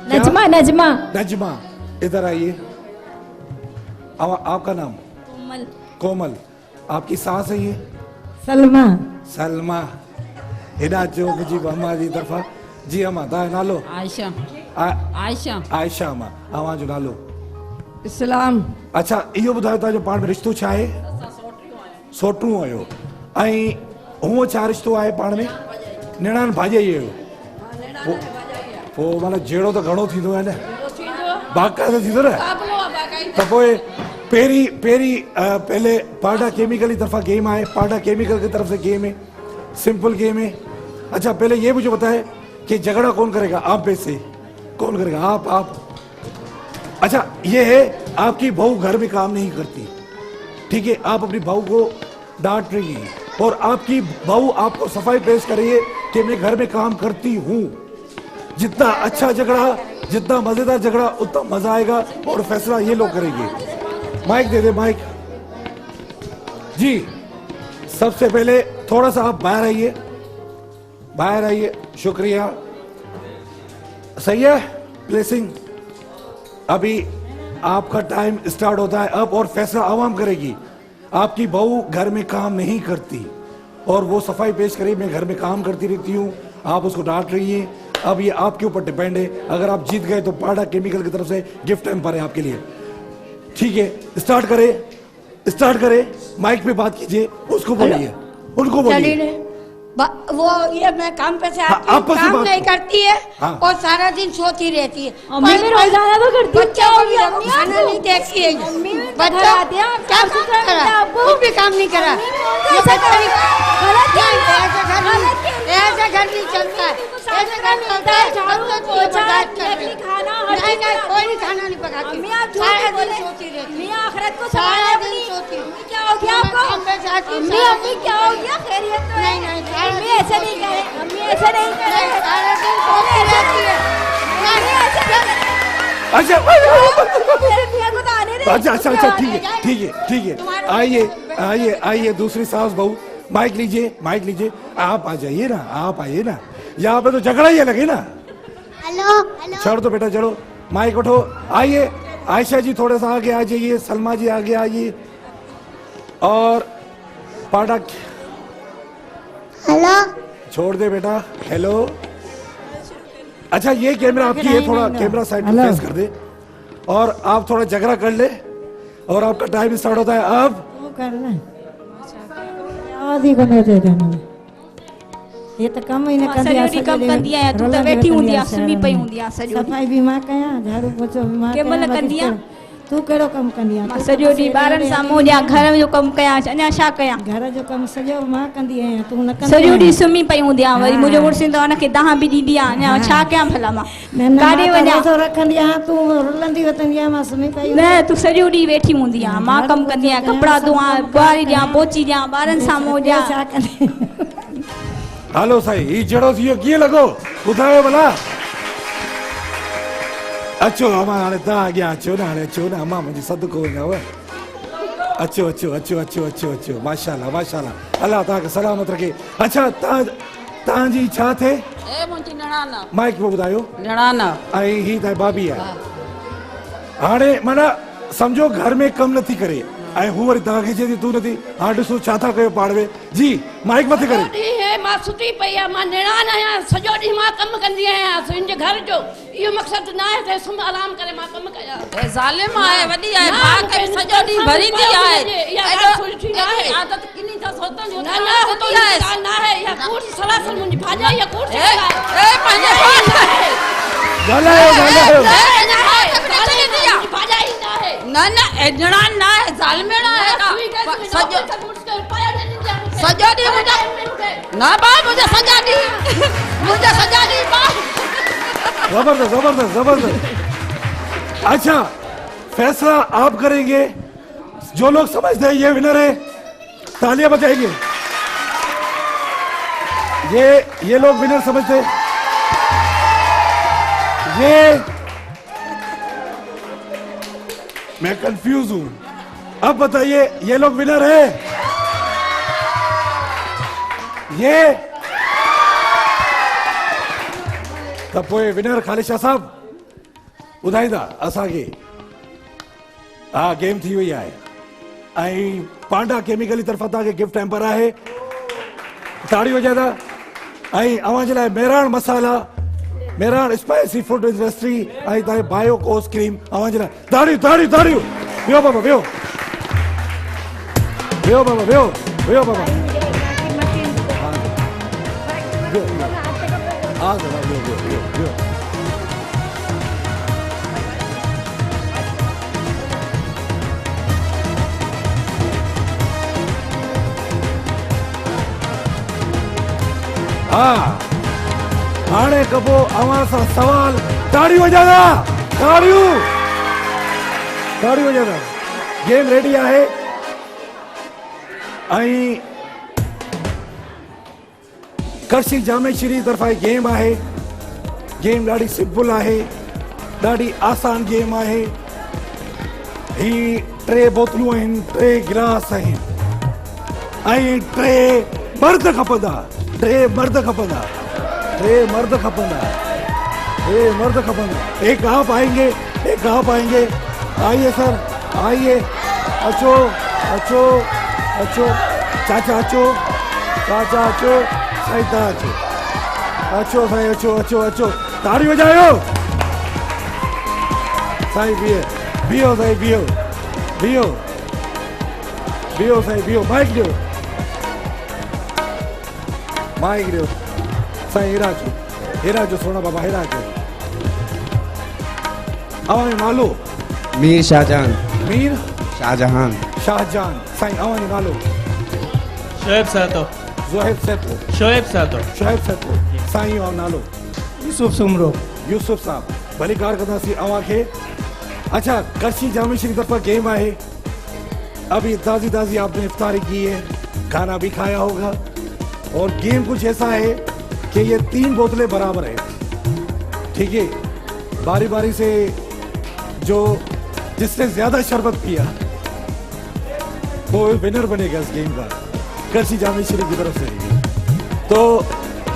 नजमा नजमा नजमा, इधर आइए। आपका नाम? कोमल कोमल, आपकी सास है ये? सलमा सलमा, हेॾा चो मुंहिंजी अम्मा जी तरफ़ा। जी अम्मा, तव्हां जो नालो? आयशा आयशा आयशा अम्मा, अव्हां जो नालो? इस्लाम। अच्छा, इहो ॿुधायो तव्हांजो पाण में रिश्तो छा आहे? सोटरूं आहियो, ऐं हूअं छा रिश्तो आहे पाण में? निणान भाॼाई आहियो, पोइ माना जहिड़ो त घणो थींदो आहे न, बाक़ाइदा थींदो न, त पोइ पहिरीं पहले पाडा केमिकल की तरफा गेम आए, पाडा केमिकल की तरफ से गेम है, सिंपल गेम है। अच्छा पहले ये मुझे बताए कि झगड़ा कौन करेगा आप में से? कौन करेगा? आप। अच्छा ये है, आपकी बहू घर में काम नहीं करती, ठीक है, आप अपनी बहू को डांट रही हैं और आपकी बहू आपको सफाई पेश कर रही है कि मैं घर में काम करती हूँ। जितना अच्छा झगड़ा, जितना मजेदार झगड़ा, उतना मजा आएगा और फैसला ये लोग करेंगे। माइक दे दे, माइक जी। सबसे पहले थोड़ा सा आप बाहर आइए, बाहर आइए, शुक्रिया, सही है। ब्लेसिंग, अभी आपका टाइम स्टार्ट होता है अब, और फैसला आवाम करेगी। आपकी बहू घर में काम नहीं करती और वो सफाई पेश करी, मैं घर में काम करती रहती हूँ, आप उसको डांट रही हैं, अब ये आपके ऊपर डिपेंड है। अगर आप जीत गए तो पाड़ा केमिकल की तरफ से गिफ्ट हैम्पर है आपके लिए। ठीक है, स्टार्ट करें, माइक पे बात कीजिए, उसको बोलिए, उनको बोलिए। वो ये मैं काम पे से आती हाँ, हूँ, काम नहीं करती है हाँ। और सारा दिन सोती रहती है। मम्मी भी रोजाना तो करती है। बच्चों को भी खाना नहीं देखती है। बच्चों क्या काम करा, कुछ भी काम नहीं करा। ये बच्चा ऐसा घर नहीं चलता है, ऐसा घर चलता है। कोई खाना नहीं पकाती, सारा दिन सोती रहती है, सारा दिन सोती। क्या हो गया आपको? काम पे से आती हूँ, अम्मी क्या हो गया? खैरियत तो है? अम्मी ऐसे नहीं करे, अम्मी ऐसे नहीं करे, सारा दिन सोती रहती है। अच्छा मेरे मियां को तो आने दे। अच्छा ठीक है। आइए दूसरी सास बहू, माइक लीजिए। आप आइए ना, यहाँ पे तो झगड़ा ही लगे ना। हेलो छोड़ दो बेटा, चलो माइक उठो। आइए आयशा जी थोड़ा सा आगे आ जाइए, सलमा जी आगे आइए, और पाड़ा हेलो छोड़ दे बेटा। हेलो, अच्छा ये कैमरा आपकी है, थोड़ा कैमरा साइड में फेस कर दे, और आप थोड़ा झगड़ा कर ले, और आपका टाइम स्टार्ट होता है अब। ये तो कम ही न कर दिया, सॼो ॾींहुं कमु कंदी आहियां, तूं त वेठी हूंदी आहे, सुम्ही पई हूंदी आहे सॼो ॾींहुं। सफ़ाई भी मां कयां, झाड़ू पोछो भी मां कंहिं महिल कयां, कंदी आहियां। तू कहिड़ो कमु कंदी मां आहियां? सॼो ॾींहुं ॿारनि साम्हूं ॾियां, घर जो कमु कयां, अञा छा कयां? घर जो कमु सॼो मां कंदी आहियां, तू न कंदी सॼो ॾींहुं आहीं। सुम्ही पई हूंदी आहे, वरी मुंहिंजो मुड़ुसु ईंदो आहे, हुनखे दाह बि ॾींदी आहे, अञा छा कयां भला मां? काॾे वञां? तो रखंदी आहियां, तू रुलंदी वतंदी आहियां, मां सुम्ही पई न, तूं सॼो ॾींहुं वेठी हूंदी आहे, मां कमु कंदी आहियां, कपिड़ा धोआं, ॿुआरी ॾियां, पोची ॾियां, ॿारनि साम्हूं ॾियां। छा कंदी? हलो साईं, ही जड़ो थियो कीअं लॻो ॿुधायो भला। अचो अमा, हाणे तव्हां अॻियां अचो न अमा, मुंहिंजी सदको वञाव। अचो माशाल्लाह, अल्लाह तव्हांखे सलामत रखे। अच्छा, तव्हांजी छा थे? मुंहिंजी निणान माइक में ॿुधायो। निणान ऐं ही त भाभी आहे। हाणे माना सम्झो घर में कमु नथी करे, ऐं हू वरी तव्हांखे चए थी तूं नथी। हाणे ॾिसो छा था कयो पाड़वे जी, माइक मथे करे। मां सुती पई आहियां, मां निणान आहियां, सॼो ॾींहुं मां कमु कंदी आहियां, मुंहिंजे घर जो इहो मक़सदु न आहे त सुम्ह आराम करे मां कमु कयां। ज़ालिम आहे, वॾी आहे, भाउ खे सॼो ॾींहुं भरींदी आहे। आदत किनी था सोतन जो न आहे, इहा कूड़ सरासर मुंहिंजी भाॼाई इहा कूड़ पंहिंजे भाॼाई न आहे। न निणान न आहे, ज़ालिमेण आहे। सॼो ॾींहुं न भाउ, मुंहिंजा सॼा ॾींहुं जबरदस्त। अच्छा, फैसला आप करेंगे। जो लोग समझते हैं ये विनर है, तालियां बजाएंगे। ये लोग विनर समझते हैं। ये मैं कंफ्यूज हूं। अब बताइए, ये लोग विनर है? ये त पोइ विनर ख़ालिद शाह साहब ॿुधाईंदा असांखे। हा, गेम थी वई आहे, ऐं पांडा केमिकल जी तरफ़ां तव्हांखे गिफ्ट हैम्पर आहे। ताड़ी वॼाईंदा। ऐं अव्हां जे लाइ मेहरान मसाला, मेहरान स्पाइसी फूड इंडस्ट्री, ऐं तव्हांखे बायो कोस क्रीम अव्हां जे लाइ। ताड़ियूं। वियो बाबा, वियो बाबा। हाँ, हाणे कबो अवां सां सवाल। ताड़ी वॼाईंदा, ताड़ी वॼाईंदा। गेम रेडी आहे, ऐं करशी जामे श्री तरफ़ां गेम आहे। गेम ॾाढी सिंपल आहे, ॾाढी आसान गेम आहे। ही 3 बोतलूं आहिनि, 3 गिलास आहिनि, ऐं 3 मर्द खपंदा। 3 मर्द खपंदा। एक आप आएंगे। आइए सर, आइए। अचो। चाचा अचो। सही तरह अचो। अचो साईं, अचो अचो अचो, ताड़ी वजायो साईं। बीहो साईं, बीहो बीहो बीहो साईं, बीहो। माइक ॾियो, माइक ॾियो साईं। हेरा जो सोना बाबा, हेरा जो अवां नालो? मीर शाहजहान। मीर शाहजहान। शाहजहान साईं। अवां नालो? शोएब सातो। ज़ोहेब सेतो। शोएब सातो। शोएब सेतो साईं। और नालो? यूसुफ सुमरो। यूसुफ साहब, भली कार कंदासीं अवां खे। अच्छा, करशी जामे शरीफ तरफा गेम है, अभी ताजी ताजी आपने इफ्तारी की है, खाना भी खाया होगा, और गेम कुछ ऐसा है कि ये 3 बोतलें बराबर है, ठीक है। बारी बारी से जो जिसने ज्यादा शरबत पिया वो विनर बनेगा इस गेम का, करशी जामे शरीफ की तरफ से। तो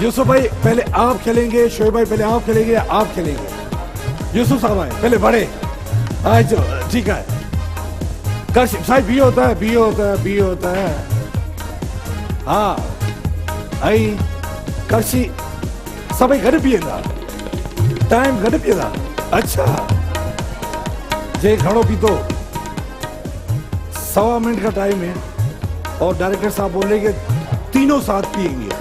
यूसुफ भाई पहले आप खेलेंगे, शोएब भाई पहले आप खेलेंगे या आप खेलेंगे? यूसुफ साहब आए पहले, बड़े आज, ठीक है। करशी साहब भी होता है, भी होता है, भी होता है। हाँ आई करशी सभी घर पीएंदा, टाइम घर पीएंदा। अच्छा, जे घड़ो पीतो 1.25 मिनट का टाइम है, और डायरेक्टर साहब बोले कि तीनों साथ पिएंगे।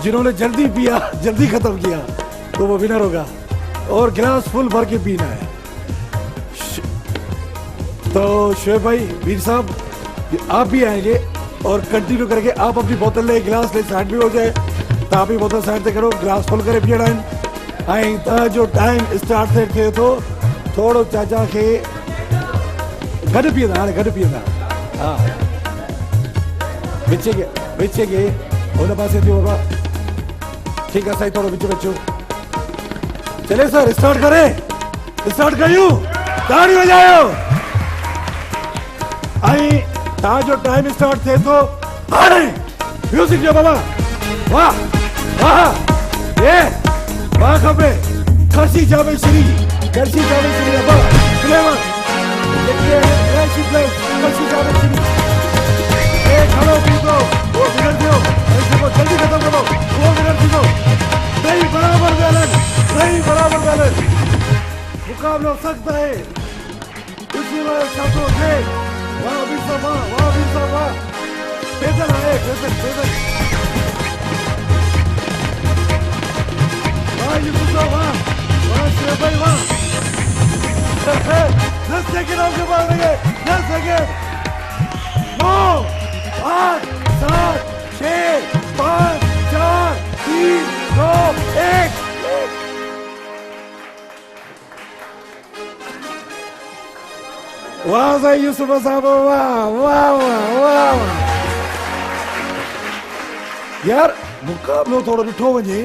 जिन्होंने जल्दी पिया, जल्दी खत्म किया, तो वो विनर होगा, और गिलास फुल भर के पीना है। तो शोएब भाई, वीर साहब, आप भी आएंगे और कंटिन्यू करके आप अपनी बोतल ले, गिलास ले, साइड भी हो जाए तो आप ही बोतल साइड से करो, गिलास फुल करे पिया आइन। जो टाइम स्टार्ट थे तो थोड़ो चाचा के गड पींदा, हाणे गड पींदा। हाँ, विचे के उन पासे थियो बाबा, ठीक है साईं, थोड़ो विच बचो। चले सर, स्टार्ट करे, स्टार्ट कयूं, ताड़ी वजायो। आई जो टाइम स्टार्ट थे तो हाणे म्यूजिक जो बाबा, वाह वाह, ये वाह खपे। करशी जामे श्री, करशी जामे श्री बाबा, फ्लेवर देखिए, करशी जामे श्री। ए खड़ो पीतो, वो विनर दियो, इसको जल्दी खत्म करो, वो विनर दियो। नहीं बराबर बैलेंस, नहीं बराबर बैलेंस, मुकाबला सख्त है। उसी वाले शब्दों से वाह वीर साहब, वाह वीर साहब, वाह। पैदल आए, पैदल पैदल, वाह यूसुफ साहब, वाह वाह शोएब भाई, वाह। 10 सेकंड आपके पास लगे, 10 सेकंड। 9 8 7 6 5 4 3 2 1। वाह साईं यूसुफ साहब, वाह वाह वाह वाह। यार मुकाबलो थोड़ो ॾिठो वञे,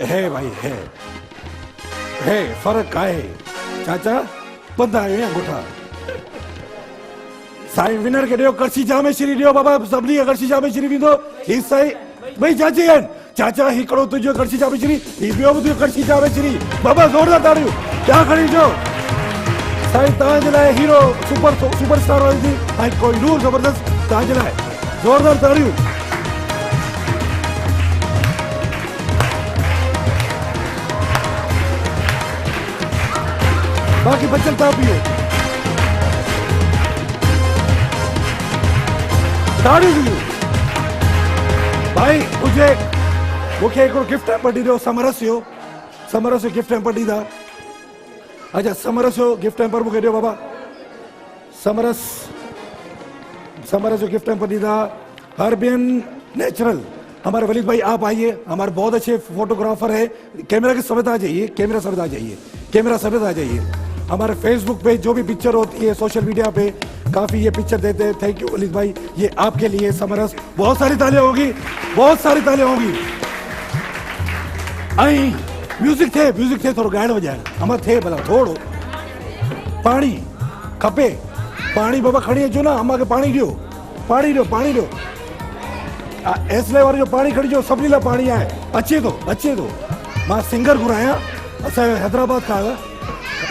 है भाई, है फर्क आहे। चाचा पंध आयो या अंगूठा? साईं विनर के ॾियो, करशी जामे श्री ॾियो बाबा, सभिनी खे करशी जामे श्री ॾींदो। ही साईं भाई चाची आहिनि, चाचा हिकिड़ो तुंहिंजो करशी जामे श्री, ही ॿियो बि तुंहिंजो करशी जामे श्री। बाबा ज़ोरदार ताड़ियूं, क्या खणी जो साईं तव्हांजे लाइ हीरो सुपरस्टार वारी थी, ऐं कोई रूल ज़बरदस्त तव्हांजे लाइ, ज़ोरदार ताड़ियूं। बाक़ी बचल था पियो, ताड़ियूं ॾियूं भाई। मूंखे हिकिड़ो गिफ्ट हैम्पर ॾिजो, समरस जो गिफ्ट हैम्पर ॾींदा। अच्छा, समरस जो गिफ्ट हैम्पर मुझे दियो बाबा, समरस जो गिफ्ट हैम्पर दीदा। हर्बियन नेचुरल, हमारे वलीद भाई आप आइए, हमारे बहुत अच्छे फोटोग्राफर है। कैमरा के समेत आ जाइए, कैमरा समेत आ जाइए। हमारे फेसबुक पे जो भी पिक्चर होती है, सोशल मीडिया पे काफी ये पिक्चर देते हैं। थैंक यू वलीद भाई, ये आपके लिए समरस। बहुत सारी तालियां होगी, बहुत सारी तालियां होगी। आई म्यूजिक थे थोड़ो गाइण वजाए, हमारे थे भला थोड़ो। पानी खपे, पानी बाबा खड़ी अचो ना, अम्मा के पानी ॾियो, पानी ॾियो। एसले वारी जो पानी खड़ी जो, सभिनी लाइ पानी आहे, अचे थो। मां सिंगर घुरायां, असांजो हैदराबाद खां आयो आहे,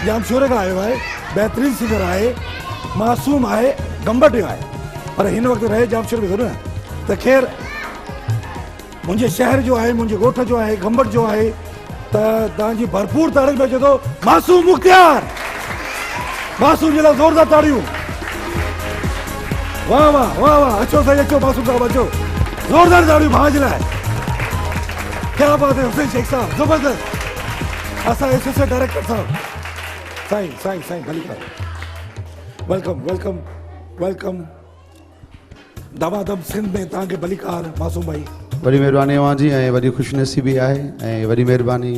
जामशोरे खां आयो आहे, बहितरीन सिंगर आहे, मासूम आहे, गंबटियो आहे, पर हिन वक़्तु रहे जामशोरे में थोरो न। त ख़ैर मुंहिंजे शहर जो आहे, मुंहिंजे ॻोठ जो आहे, गंबट जो आहे, त तव्हांजी भरपूर तारीफ़ में अचे थो मासूम मुख्तियार। मासूम जे लाइ ज़ोरदार ताड़ियूं। वाह वाह वाह वाह, अचो साईं अचो, मासूम साहब अचो, ज़ोरदार ताड़ियूं भाउ जे लाइ। क्या बात है हुसैन शेख साहब, ज़बरदस्त। असां एसोसिएट डायरेक्टर साहब साईं साईं साईं भली वेलकम वेलकम वेलकम। दमादम सिंध में तव्हांखे भलीकार मासूम भाई। वॾी महिरबानी अव्हां जी ऐं वॾी ख़ुशनसीबी आहे ऐं वॾी महिरबानी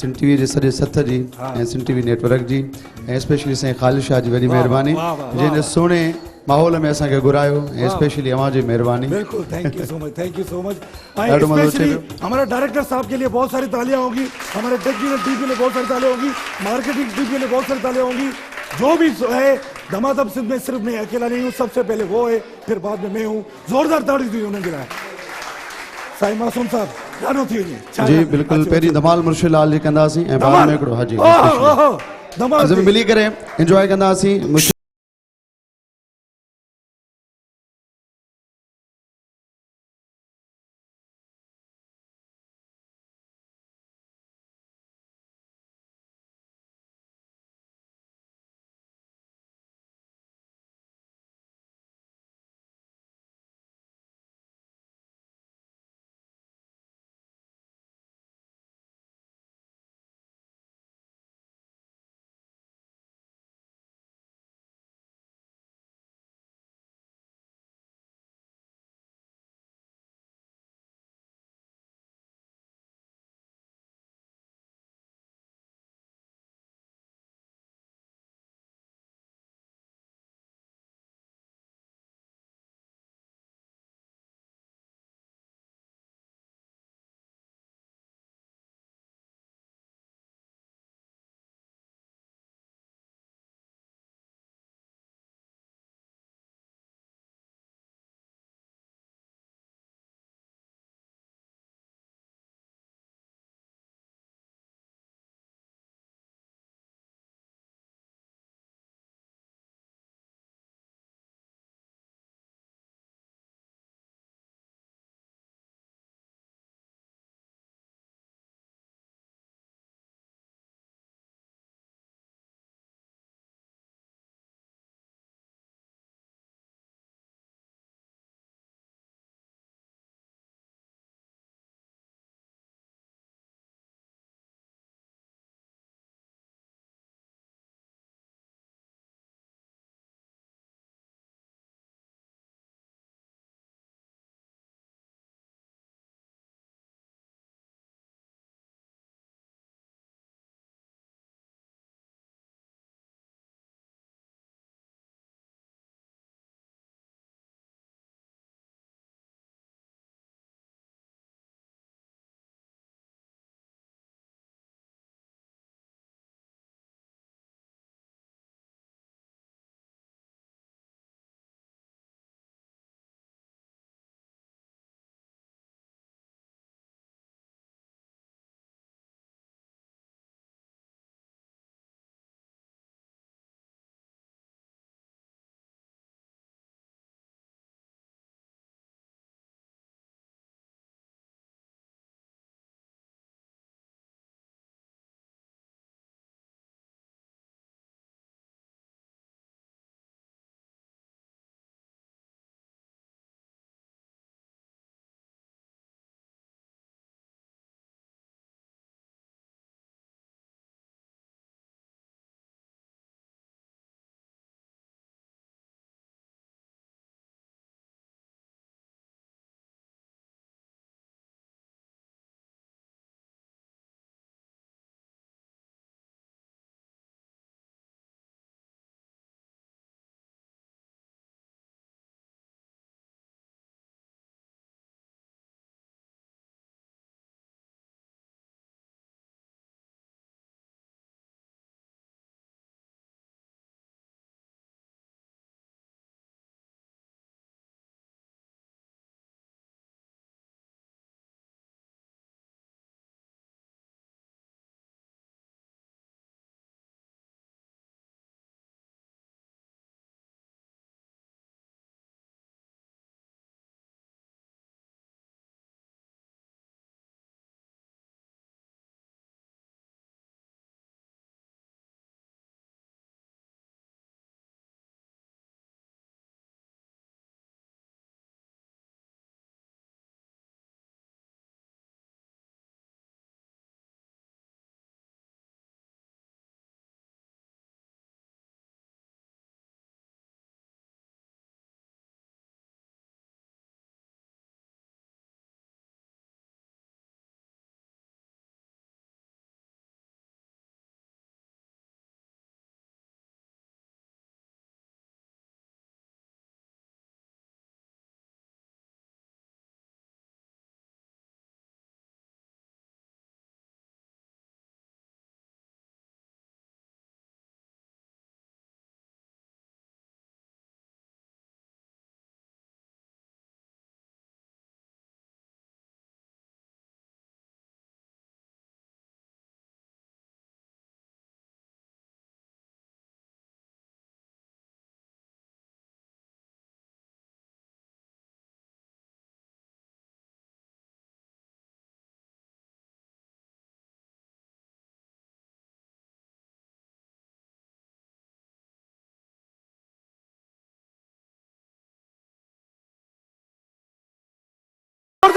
सिंध टीवी जे सॼे सथ जी ऐं सिंध टीवी नेटवर्क जी ऐं स्पेशली साईं ख़ालिद शाह जी वॾी महिरबानी जंहिं सुहिणे माहौल में असांखे घुरायो ऐं स्पेशली अव्हां जी महिरबानी। बिल्कुल, thank you so much, thank you so much. ॾाढो मज़ो अचे स्पेशली पियो। हमारे डायरेक्टर साहब के लिए बहुत सारी तालियां होगी, हमारे टेक्निकल टीम के लिए बहुत सारी तालियां होगी, मार्केटिंग टीम के लिए बहुत सारी तालियां होंगी। जो भी है दमादम सिंध में सिर्फ मैं अकेला नहीं हूँ, सबसे पहले वो है, फिर बाद में मैं हूँ। जोरदार ताड़ी दी उन्हें गिराया। साईं मासूम साहब गानो थी वञे जी बिल्कुल। पहिरीं धमाल मुर्शिद लाल जी कंदासीं ऐं बाद में हिकिड़ो हाजी धमाल मिली करे एंजॉय कंदासीं।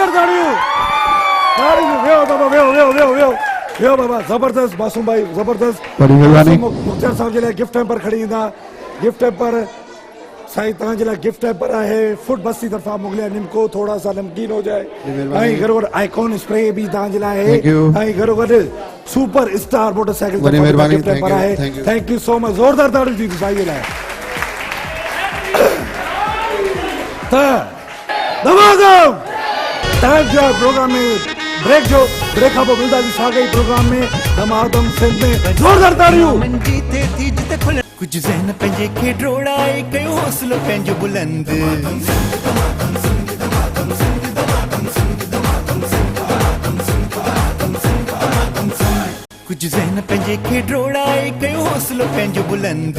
जोरदार ताड़ियूं वेहो बाबा वेहो बाबा जबरदस्त मासूम भाई जबरदस्त बड़ी महिरबानी मुख्तार साहब जे लाइ गिफ्ट हैम्पर खणी ईंदा गिफ्ट हैम्पर साईं तव्हां जे लाइ गिफ्ट हैम्पर आहे फूड बस जी तरफ़ां मोकिलिया निमको थोड़ा सा नमकीन हो जाए ऐं घरो गॾु आइकॉन स्प्रे भी तव्हां जे लाइ आहे ऐं घरो गॾु सुपर स्टार मोटरसाइकिल बड़ी महिरबानी गिफ्ट हैम्पर आहे थैंक यू सो मच जोरदार ताड़ियूं थी साईं जे लाइ त दमादम टाइम जो प्रोग्राम में ब्रेक खां पोइ मिलंदासीं साॻे प्रोग्राम में दमादम सिंध में जोरदार ताड़ियूं जीते थी जिते खुल कुछ ज़हन पंहिंजे खे ड्रोड़ाए कयो हौसलो पंहिंजो बुलंद कुछ ज़हन पंहिंजे खे ड्रोड़ाए कयो हौसलो पंहिंजो बुलंद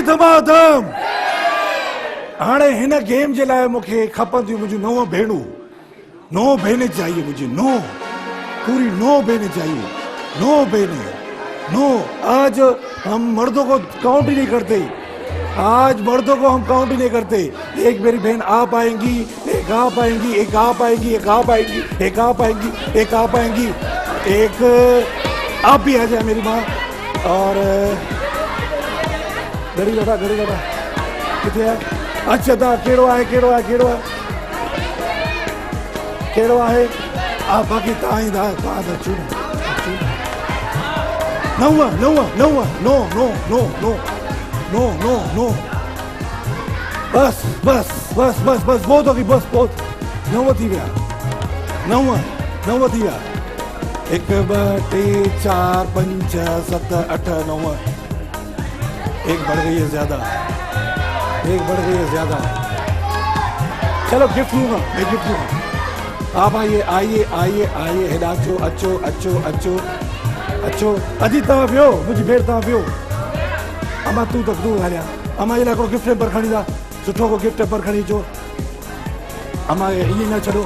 दमादम हाणे हिन गेम जे लाइ मूंखे खपंदियूं मुंहिंजूं 9 भेनें चाहिए मुझे 9 पूरी 9 भेनें चाहिए 9 भेनें 9 आज हम मर्दों को काउंट ही नहीं करते आज मर्दों को हम काउंट ही नहीं करते एक मेरी बहन आप आएंगी एक आप आएंगी एक आप आएंगी एक आप आएंगी एक आप आएंगी एक आप आएंगी एक आप भी आ जाए मेरी माँ और घड़ी बेटा किथे है अच्छा ता केड़ो आहे आ बाकी ताई दा चुन नो बस बहुत होगी बस बहुत 9 थी विया 9 थी विया 1 2 3 4 5 7 8 9 एक बढ़ गई है ज्यादा चलो गिफ्ट दूंगा मैं गिफ्ट दूंगा आप आइए हेडा अचो अजी तव्हां वियो मुंहिंजी भेण तव्हां वियो अमा तूं ॻाल्हाया अमा जे लाइ हिकिड़ो गिफ्ट हैम्पर खणी ईंदा सुठो को गिफ्ट हैम्पर खणी अचो अमा ईअं न छॾो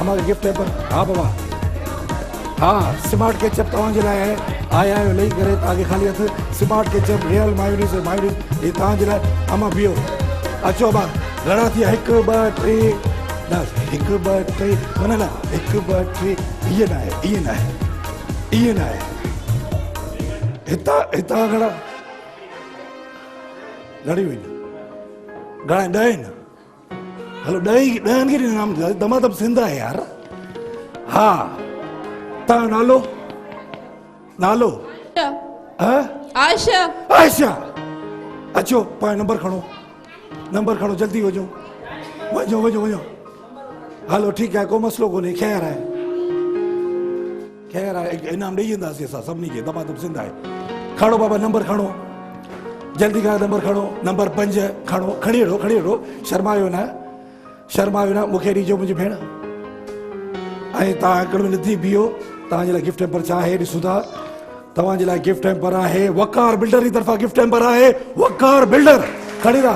अमा खे गिफ्ट हैम्पर हा बाबा हाँ स्मार्ट केचप तव्हांजे लाइ आहे आया आहियो लही करे तव्हांखे ख़ाली हथु स्मार्ट केचप रियल मायोनीज़ हे तव्हांजे लाइ अमा बीहो अचो अमा घणा थी 1 2 3 10 1 2 3 न 1 2 3 ईअं न आहे हितां घणा घणी हुई घणा 10 आहिनि हलो 10 खे इनाम दमादम सिंध आहे यार हा तव्हां नालो आयशा अचो पाए नंबर खणो जल्दी वञो हलो ठीकु आहे को मसलो कोन्हे ख़ैर आहे इनाम ॾेई वेंदासीं असां सभिनी खे दमादम सिंध आहे खणो बाबा नंबर खणो जल्दी खां नंबर खणो नंबर 5 खणो खणी वठो शर्मायो न मूंखे ॾिजो मुंहिंजी भेण ऐं तव्हां हिकिड़ो नथी बीहो तव्हांजे लाइ गिफ्ट हैम्पर छा आहे ॾिसूं था तव्हांजे लाइ गिफ्ट हैम्पर आहे वकार बिल्डर जी तरफ़ां गिफ्ट हैम्पर आहे वकार बिल्डर खणी था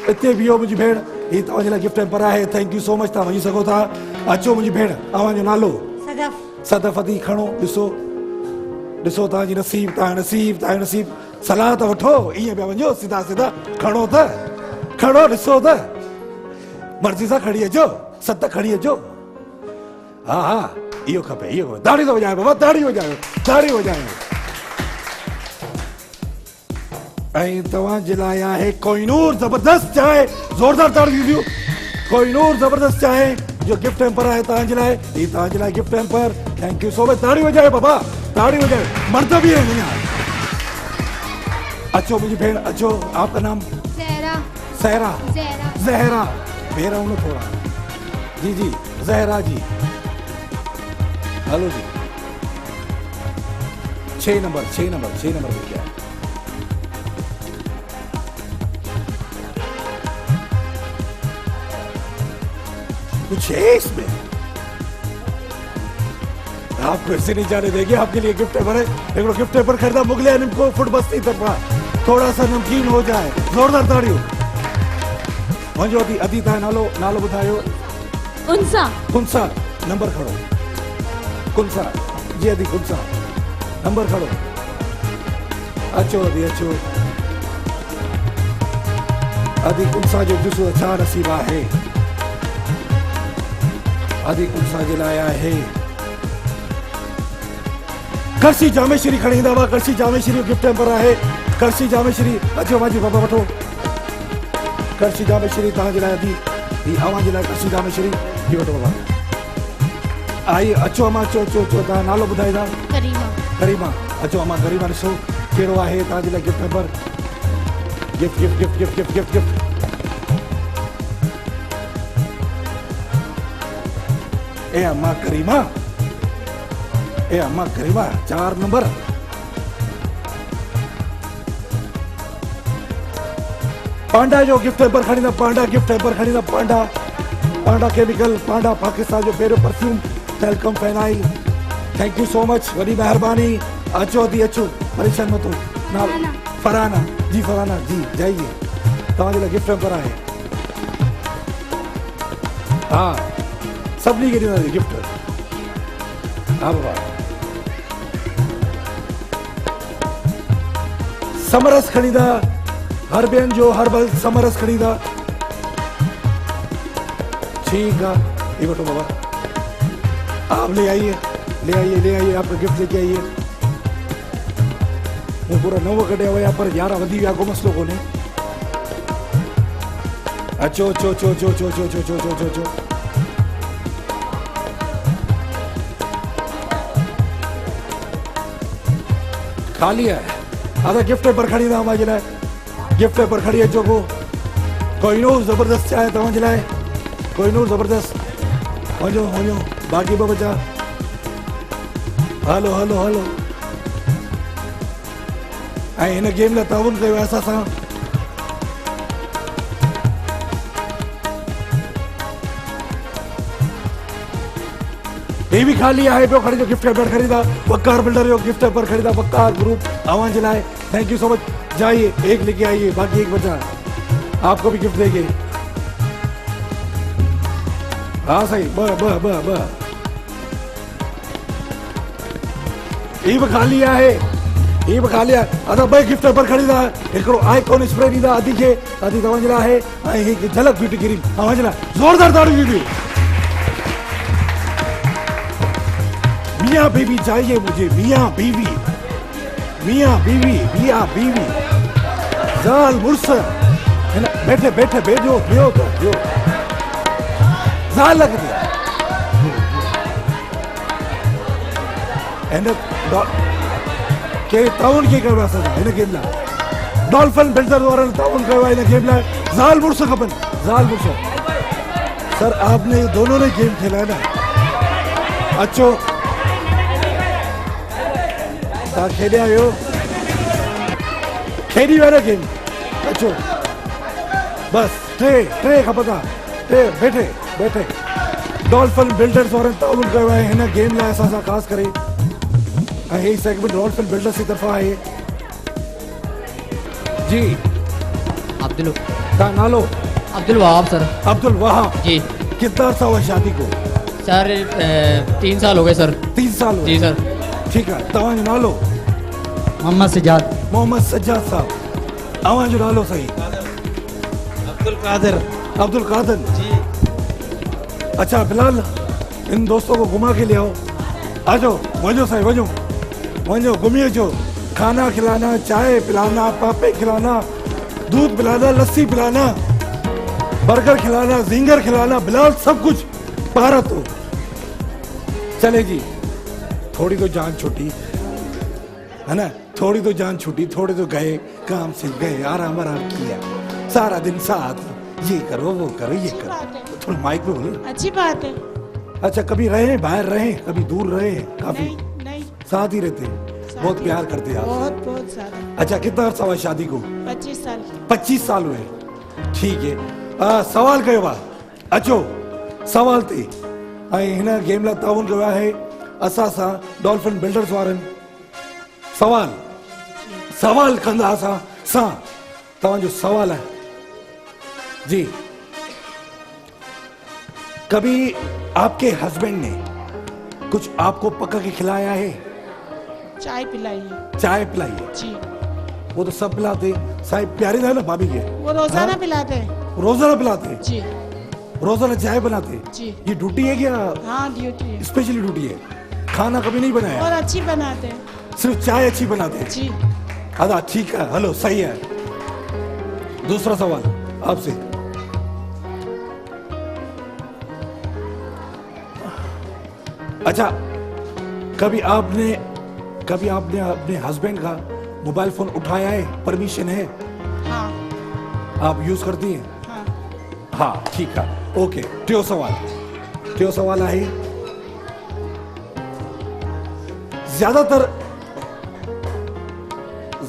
हिते बीहो मुंहिंजी भेण ही तव्हांजे लाइ गिफ्ट हैम्पर आहे थैंक यू सो मच तव्हां वञी सघो था अचो मुंहिंजी भेण तव्हांजो नालो सदफ अदी खणो ॾिसो तव्हांजी नसीब सलाह त वठो ईअं पिया वञो सीधा खणो ॾिसो त मर्ज़ी सां खणी अचो 7 खणी अचो हा इहो खपे ताड़ी तो वजायो बाबा ताड़ी वजायो ऐं तव्हांजे लाइ आहे कोहिनूर ज़बरदस्त चांहि ज़ोरदार ताड़ी ॾियो कोहिनूर ज़बरदस्त चांहि जो गिफ्ट हैम्पर आहे तव्हांजे लाइ ही तव्हांजे लाइ gift hamper thank you so much ताड़ी वजायो बाबा ताड़ी वजायो मर्द भी है यहाँ अचो मुझी भेण अचो आपका नाम जहरा मेरा हूं थोड़ा जी जहरा जी हेलो जी 6 नंबर पे क्या है कुछ है इसमें आपको ऐसे नहीं जाने देंगे आपके लिए गिफ्ट हैम्पर है एक गिफ्ट हैम्पर खरीदा मुगलिया निमको फुट बस्ती तरफा थोड़ा सा नमकीन हो जाए जोरदार ताड़ियों वञो अदी तव्हां नालो ॿुधायो उनसा कुंसा नंबर खड़ो कुंसा जी अदी कुंसा नंबर खड़ो अचो अदी अचो अदी कुंसा जो ॾिसो छा नसीब आहे अदी कुंसा जे लाइ आहे करसी जामेश्वरी खणी ईंदा हुआ करसी जामेश्वरी जो गिफ्ट हैम्पर आहे करसी जामेश्वरी अचो माजी बाबा वठो करसी जामेश्वरी तव्हांजे लाइ अदी ही अवां जे लाइ करसी जामेश्वरी ही वठो बाबा आई अचो अम्मा अचो अचो अचो तव्हां नालो ॿुधाईंदा करीमा करीमा अचो अम्मा करीमा ॾिसो कहिड़ो आहे तव्हांजे लाइ gift hamper gift gift gift gift gift gift gift ए अम्मा करीमा 4 नंबर पांडा जो गिफ्ट हैम्पर खणींदा पांडा गिफ्ट हैम्पर खणींदा Panda Panda chemical Panda Pakistan जो पहिरियों perfume talcum phenyl thank you so much वॾी महिरबानी अचो थी अचो परेशान मत हो ना फराना जी जाइए तव्हांजे लाइ गिफ्ट हैम्पर आहे हाँ सभिनी खे ॾींदासीं गिफ्ट हा बाबा समरस खणींदा हर ॿियनि जो हर्बल समरस खणींदा ठीक है ये बटो बाबा आप ले आइए आपका गिफ्ट लेके आइए वो पूरा 9 कटे हुआ पर 11 वधी विया को मसलो कोने अचो चो चो चो चो चो चो चो चो चो चो खाली है आधा गिफ्ट पर खड़ी था हमारे लाए गिफ्ट पर खड़ी है चोको कोई नो जबरदस्त चाहे तव्हांजे लाइ कोई नो जबरदस्त वञो बाक़ी ॿ बचा हलो ऐं हिन गेम लाइ ताउन कयो असां सां ये भी खाली है पियो खड़ी जो गिफ्ट हैम्पर खरीदा वकार बिल्डर जो गिफ्ट हैम्पर खरीदा वकार ग्रुप आवाज लाए थैंक यू सो मच जाइए एक लेके आइए बाकी एक बचा आपको भी गिफ्ट देंगे हाँ सही ब ये भी खाली है अदा 2 गिफ्ट हैम्पर खरीदा हिकिड़ो आइकॉन स्प्रे ॾींदा अदी खे अदी तव्हांजे लाइ आहे ऐं हिकु झलक ब्यूटी क्रीम तव्हांजे लाइ ज़ोरदार ताड़ी दीदी मियाँ बीवी चाहिए मुझे मियाँ बीवी जाल मुर्स बैठे बियो जाल लगती के ताउन के कयो असां हिन गेम लाइ डॉल्फिन बिल्डर वारनि ताउन कयो आहे हिन गेम लाइ जाल मुर्स खपनि जाल मुर्स सर आपने दोनों ने गेम खेला है ना अचो खेॾे आयो खेॾी वियो गेम अचो बस टे खपंदा बैठे डॉल्फिन बिल्डर्स वारनि ताउन कयो आहे हिन गेम लाइ असां सां ख़ासि करे ऐं हीअ सेगमेंट डॉल्फिन बिल्डर्स जी तरफ़ां आहे जी अब्दुल तव्हां नालो अब्दुल वहाब सर अब्दुल वहाब जी कितना अर्सा हुआ शादी को सर 3 साल हो गए सर 3 साल जी सर ठीक है तव्हांजो नालो मोहम्मद सज्जाद साहब अवांजो नालो सही अब्दुल कादिर जी अच्छा बिलाल इन दोस्तों को घुमा के ले आओ आ जाओ वञो साईं वञो घुमी अचो खाना खिलाना चाय पिलाना पापे खिलाना दूध पिलाना लस्सी पिलाना बर्गर खिलाना जिंगर खिलाना बिलाल सब कुछ पारा तो चले जी थोड़ी तो जान छूटी है ना थोड़ी तो जान छूटी थोड़े तो गए काम से गए आराम किया सारा दिन साथ ये करो वो करो ये करो थोड़ा माइक पे बोलो अच्छी बात है अच्छा कभी रहे बाहर रहे कभी दूर रहे काफी नहीं साथ ही रहते बहुत प्यार करते हैं आप बहुत ज्यादा अच्छा कितना अर्सा हुआ शादी को 25 साल हुए ठीक है सवाल कयो बा अचो सवाल ते ऐं हिन गेम लाइ ताउन कयो आहे असां सां डॉल्फिन बिल्डर्स वारनि सवाल कंदा असां सां तव्हांजो सवाल आहे जी कभी आपके हस्बैंड ने कुछ आपको पका के खिलाया है? चाय पिलाई है चाय पिलाई है? जी। वो तो सब पिलाते साहब, प्यारे था ना भाभी के। वो रोजाना हाँ? पिलाते हैं। रोजाना पिलाते जी। रोजाना चाय बनाते जी। ये ड्यूटी है क्या? हाँ ड्यूटी है। स्पेशली ड्यूटी है। खाना कभी नहीं बनाया? और अच्छी बनाते हैं। सिर्फ चाय अच्छी बनाते हैं? जी। अदा ठीक है, हेलो सही है। दूसरा सवाल आपसे, अच्छा कभी आपने अपने हस्बैंड का मोबाइल फोन उठाया है? परमिशन है? हाँ। आप यूज करती हैं? हाँ। हाँ ठीक है, ओके। टियो सवाल है।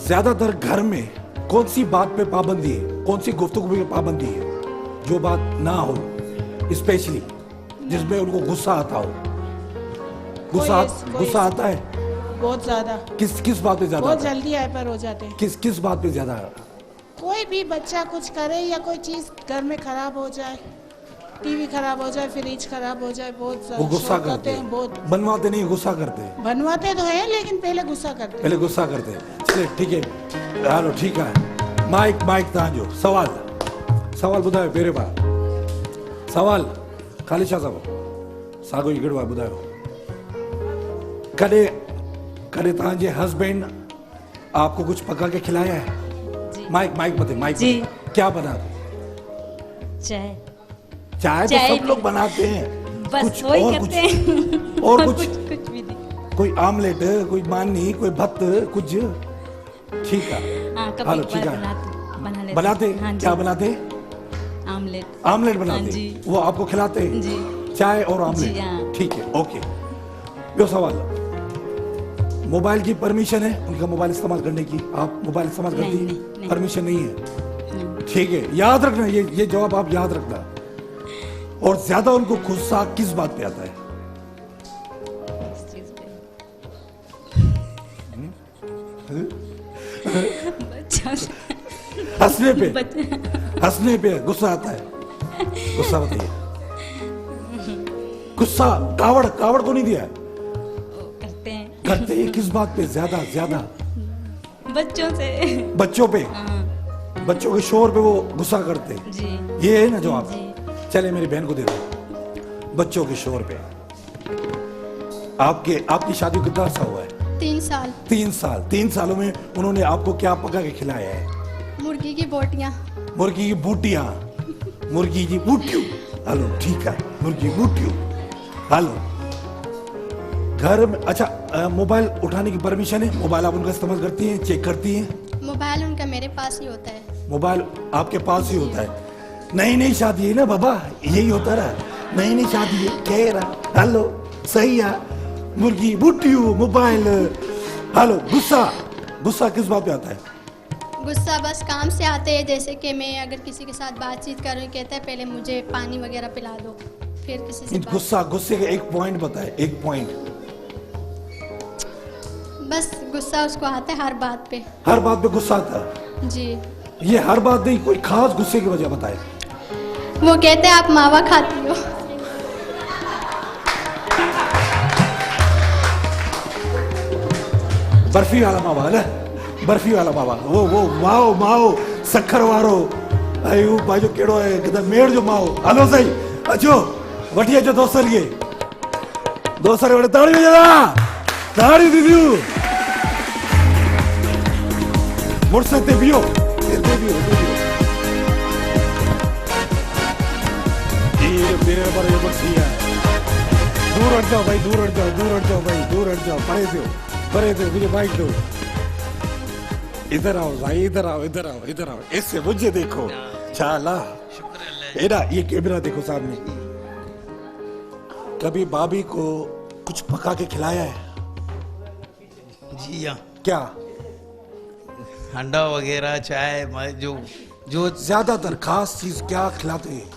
ज्यादातर घर में कौन सी बात पे पाबंदी है, कौन सी गुफ्तगू पे पाबंदी है जो बात ना हो, स्पेशली जिसमें उनको गुस्सा आता हो? गुस्सा आता है बहुत ज्यादा। किस बात पे ज्यादा? बहुत जल्दी हाइपर हो जाते हैं। किस बात पे ज्यादा? कोई भी बच्चा कुछ करे या कोई चीज घर में खराब हो जाए, टीवी खराब हो जाए, फ्रिज खराब हो जाए, बहुत वो गुस्सा करते हैं। बहुत बनवाते नहीं, गुस्सा करते हैं। बनवाते तो हैं लेकिन पहले गुस्सा करते हैं। चलिए ठीक है, हेलो ठीक है। माइक तव्हांजो सवाल ॿुधायो। पहिरियों बार सवाल खाली छा साॻियो ई कहिड़ो आहे ॿुधायो? कॾहिं तव्हांजे हस्बैंड आपको कुछ पका के खिलाया है? माइक जी। क्या बनाते? चाय तो सब लोग बनाते हैं, बस कुछ वही और करते हैं। और कुछ कुछ भी नहीं। कोई आमलेट, कोई मानी, कोई भत्त, कुछ ठीक है। हाँ, हेलो ठीक है, बनाते क्या बनाते? आमलेट बनाते, वो आपको खिलाते हैं? चाय और आमलेट, ठीक है, ओके। यो सवाल, मोबाइल की परमिशन है उनका मोबाइल इस्तेमाल करने की? आप मोबाइल इस्तेमाल करती है? परमिशन नहीं है, ठीक है। याद रखना, ये जवाब आप याद रखना। और ज्यादा उनको गुस्सा किस बात पे आता है? हंसने पे गुस्सा आता है? गुस्सा बताइए। गुस्सा कावड़ को नहीं दिया? करते हैं किस बात पे ज्यादा? बच्चों पे, बच्चों के शोर पे वो गुस्सा करते हैं। ये है ना जवाब? चले मेरी बहन को दे दो। बच्चों के शोर पे। आपकी शादी को कितना अर्सा हुआ है? 3 साल। 3 साल। 3 सालों में उन्होंने आपको क्या पका के खिलाया है? मुर्गी की बोटियां। मुर्गी की बूटियां, मुर्गी की बूटियों। हेलो ठीक है, मुर्गी बूटियों। हेलो घर में, अच्छा मोबाइल उठाने की परमिशन है? मोबाइल आप उनका इस्तेमाल करती हैं, चेक करती हैं? मोबाइल उनका मेरे पास ही होता है। मोबाइल आपके पास ही होता है? नई शादी है ना बाबा, यही होता रहा। नई शादी है, कह रहा हेलो सही है, मुर्गी बूटियों, मोबाइल। हेलो गुस्सा किस बात पे आता है? गुस्सा बस काम से आते हैं, जैसे कि मैं अगर किसी के साथ बातचीत कर रही हूँ, कहता है पहले मुझे पानी वगैरह पिला दो, फिर किसी से गुस्से का एक पॉइंट बताए, एक पॉइंट। बस गुस्सा उसको आता है हर बात पे गुस्सा आता है जी। ये हर बात नहीं, कोई खास गुस्से की वजह बताए। वो कहते हैं आप मावा खाती हो। बर्फी वाला मावा, वो माओ सखर वारो, आयु बाजो केड़ो है कदा मेड़ जो माओ। हलो सही अचो वठी अचो दोस्तर वटे ताड़ी वजदा ताड़ी दीदियो मुर्से ते बियो ये मेरे पर ये बक्सी है। दूर हट जाओ भाई, दूर हट जाओ, परे दो मुझे बाइक दो। इधर आओ भाई, इधर आओ, इससे मुझे देखो चाला। एरा ये कैमरा देखो सामने। कभी भाभी को कुछ पका के खिलाया है? जी हाँ। क्या? अंडा वगैरह, चाय, जो ज्यादातर खास चीज क्या खिलाते हैं?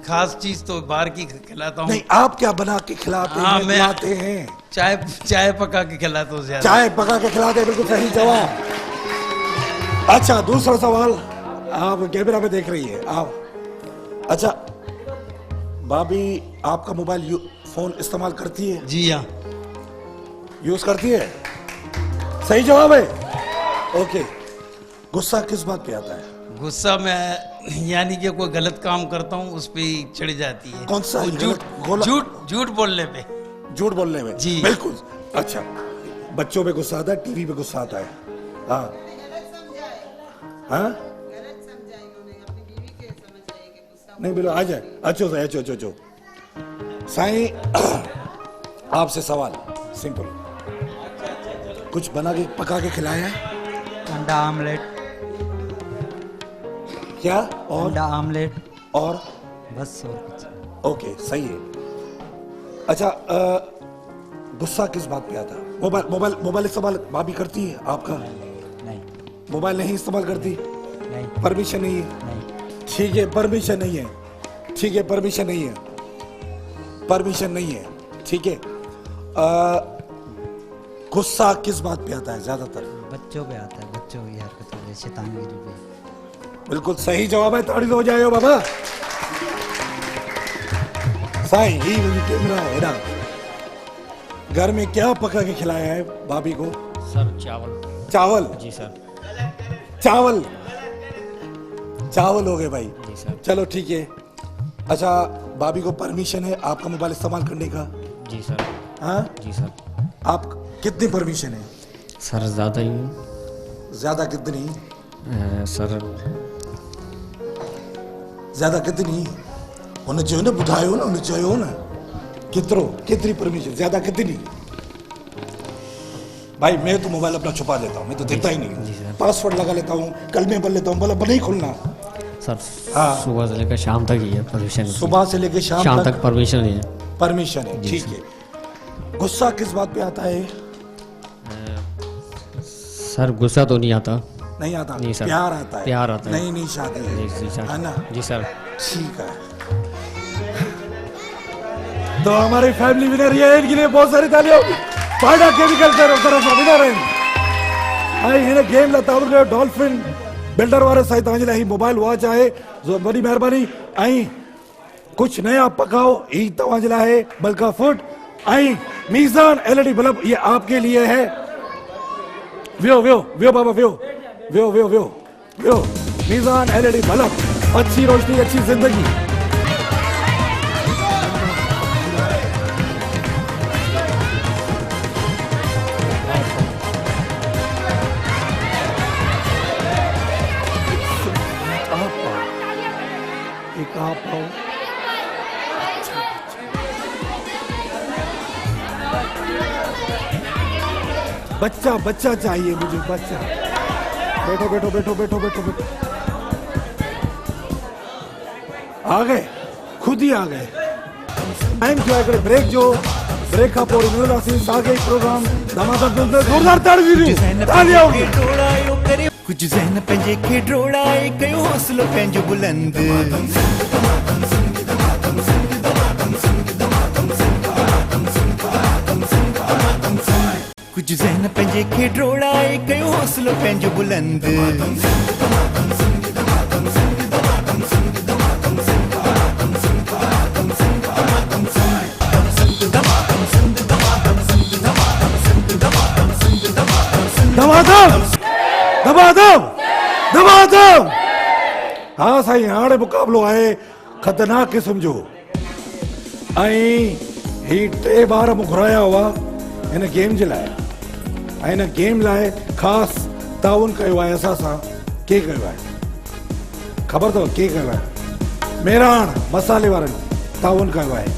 खास चीज तो बाहर की खिलाता हूँ। नहीं, आप क्या बना के खिलाते हैं? खिलाते हैं चाय पका के खिलाता हूँ। चाय पका के खिलाते हैं, बिल्कुल सही जवाब। अच्छा दूसरा सवाल, आप कैमरा में देख रही है आप। अच्छा भाभी आपका मोबाइल फोन इस्तेमाल करती है? जी हाँ। यूज करती है? सही जवाब है। ओके, गुस्सा किस बात पे आता है? गुस्सा में यानी कि कोई गलत काम करता हूँ उस पे ही चढ़ जाती है। कौन सा? झूठ बोलने पे। झूठ बोलने में? जी बिल्कुल। अच्छा, बच्चों पे गुस्सा आता है, टीवी पे गुस्सा आता है। हाँ हाँ, नहीं बोलो, आ जाए। अच्छो से अच्छो अच्छो। साईं आपसे सवाल सिंपल, कुछ बना के पका के खिलाया है? अंडा आमलेट। क्या? और अंडा आमलेट और बस, और कुछ। ओके, सही है। अच्छा, गुस्सा किस बात पे आता है? मोबाइल इस्तेमाल भाभी करती है आपका? नहीं। मोबाइल नहीं इस्तेमाल करती? नहीं। परमिशन नहीं है? नहीं। ठीक है, परमिशन नहीं है। ठीक है, परमिशन नहीं है। परमिशन नहीं है, ठीक है। गुस्सा किस बात पे आता है ज्यादातर? बच्चों पे आता है, बच्चों की हरकतों पे, शैतानगिरी पे। बिल्कुल सही जवाब है, ताड़ी हो जाए बाबा। साईं ही कैमरा है ना, घर में क्या पका के खिलाया है भाभी को? सर चावल। चावल? जी सर। चावल चावल हो गए भाई। जी सर। चलो ठीक है। अच्छा, भाभी को परमिशन है आपका मोबाइल इस्तेमाल करने का? जी सर। हाँ जी सर। आप कितनी परमिशन है? सर ज़्यादा ही। ज्यादा कितनी? सर ज्यादा कितनी? उन्हें जो है ना बुधायो ना, उन्हें जो ना कितनी परमिशन, ज्यादा कितनी? भाई मैं तो मोबाइल अपना छुपा देता हूँ, मैं तो देता ही नहीं हूँ। पासवर्ड लगा लेता हूँ, कलमे पढ़ लेता हूँ, बोला नहीं खुलना। सर हाँ, सुबह से लेकर शाम तक ही है परमिशन। सुबह से लेकर शाम तक परमिशन है। परमिशन है, ठीक है। गुस्सा किस बात पे आता है? सर गुस्सा तो नहीं आता। नहीं आता? नहीं सर। प्यार आता है? प्यार आता है। नहीं शादी है ना? जी सर। ठीक है, तो हमारी फैमिली विनर ये, इनके लिए बहुत सारी तालियां होगी। पाड़ा केमिकल तरफ विनर है। आई हिन गेम लाता डॉल्फिन बिल्डर वाले साईं तव्हांजे लाइ मोबाइल वॉच आहे, जो वॾी महिरबानी। ऐं कुछ नया पकाओ ही तव्हांजे लाइ बल्का फूड ऐं मीज़ान LED बल्ब, ये आपके लिए है। वियो वियो वियो बाबा, वियो वियो वियो वियो वियो। मीज़ान LED बल्ब, अच्छी रोशनी अच्छी जिंदगी। आप आओ। बच्चा बच्चा चाहिए मुझे, बच्चा। बैठो बैठो बैठो बैठो बैठो बैठो। आ गए, खुद ही आ गए। टाइम थियो आहे ब्रेक जो, ब्रेक का पोइ मिलंदासीं साॻे प्रोग्राम धमाधम जोरदार तालियां होगी। कुछ ज़हन पंहिंजे खे ड्रोड़ाए कयो हौसलो पंहिंजो बुलंद। कुछ ज़हन पंहिंजे खे ड्रोड़ाए कयो हौसलो पंहिंजो बुलंद। धमाधम धमाधम धमाधम। हाँ साईं, हाणे मुक़ाबिलो आहे ख़तरनाक क़िस्म जो। ऐं ही 3 बार मूं घुराया हुआ हिन गेम जे लाइ, ऐं हिन गेम लाइ ख़ासि ताउन कयो आहे असां सां। के कयो आहे ख़बर अथव? के कयो आहे? मेहरान मसाले वारनि ताउन कयो आहे।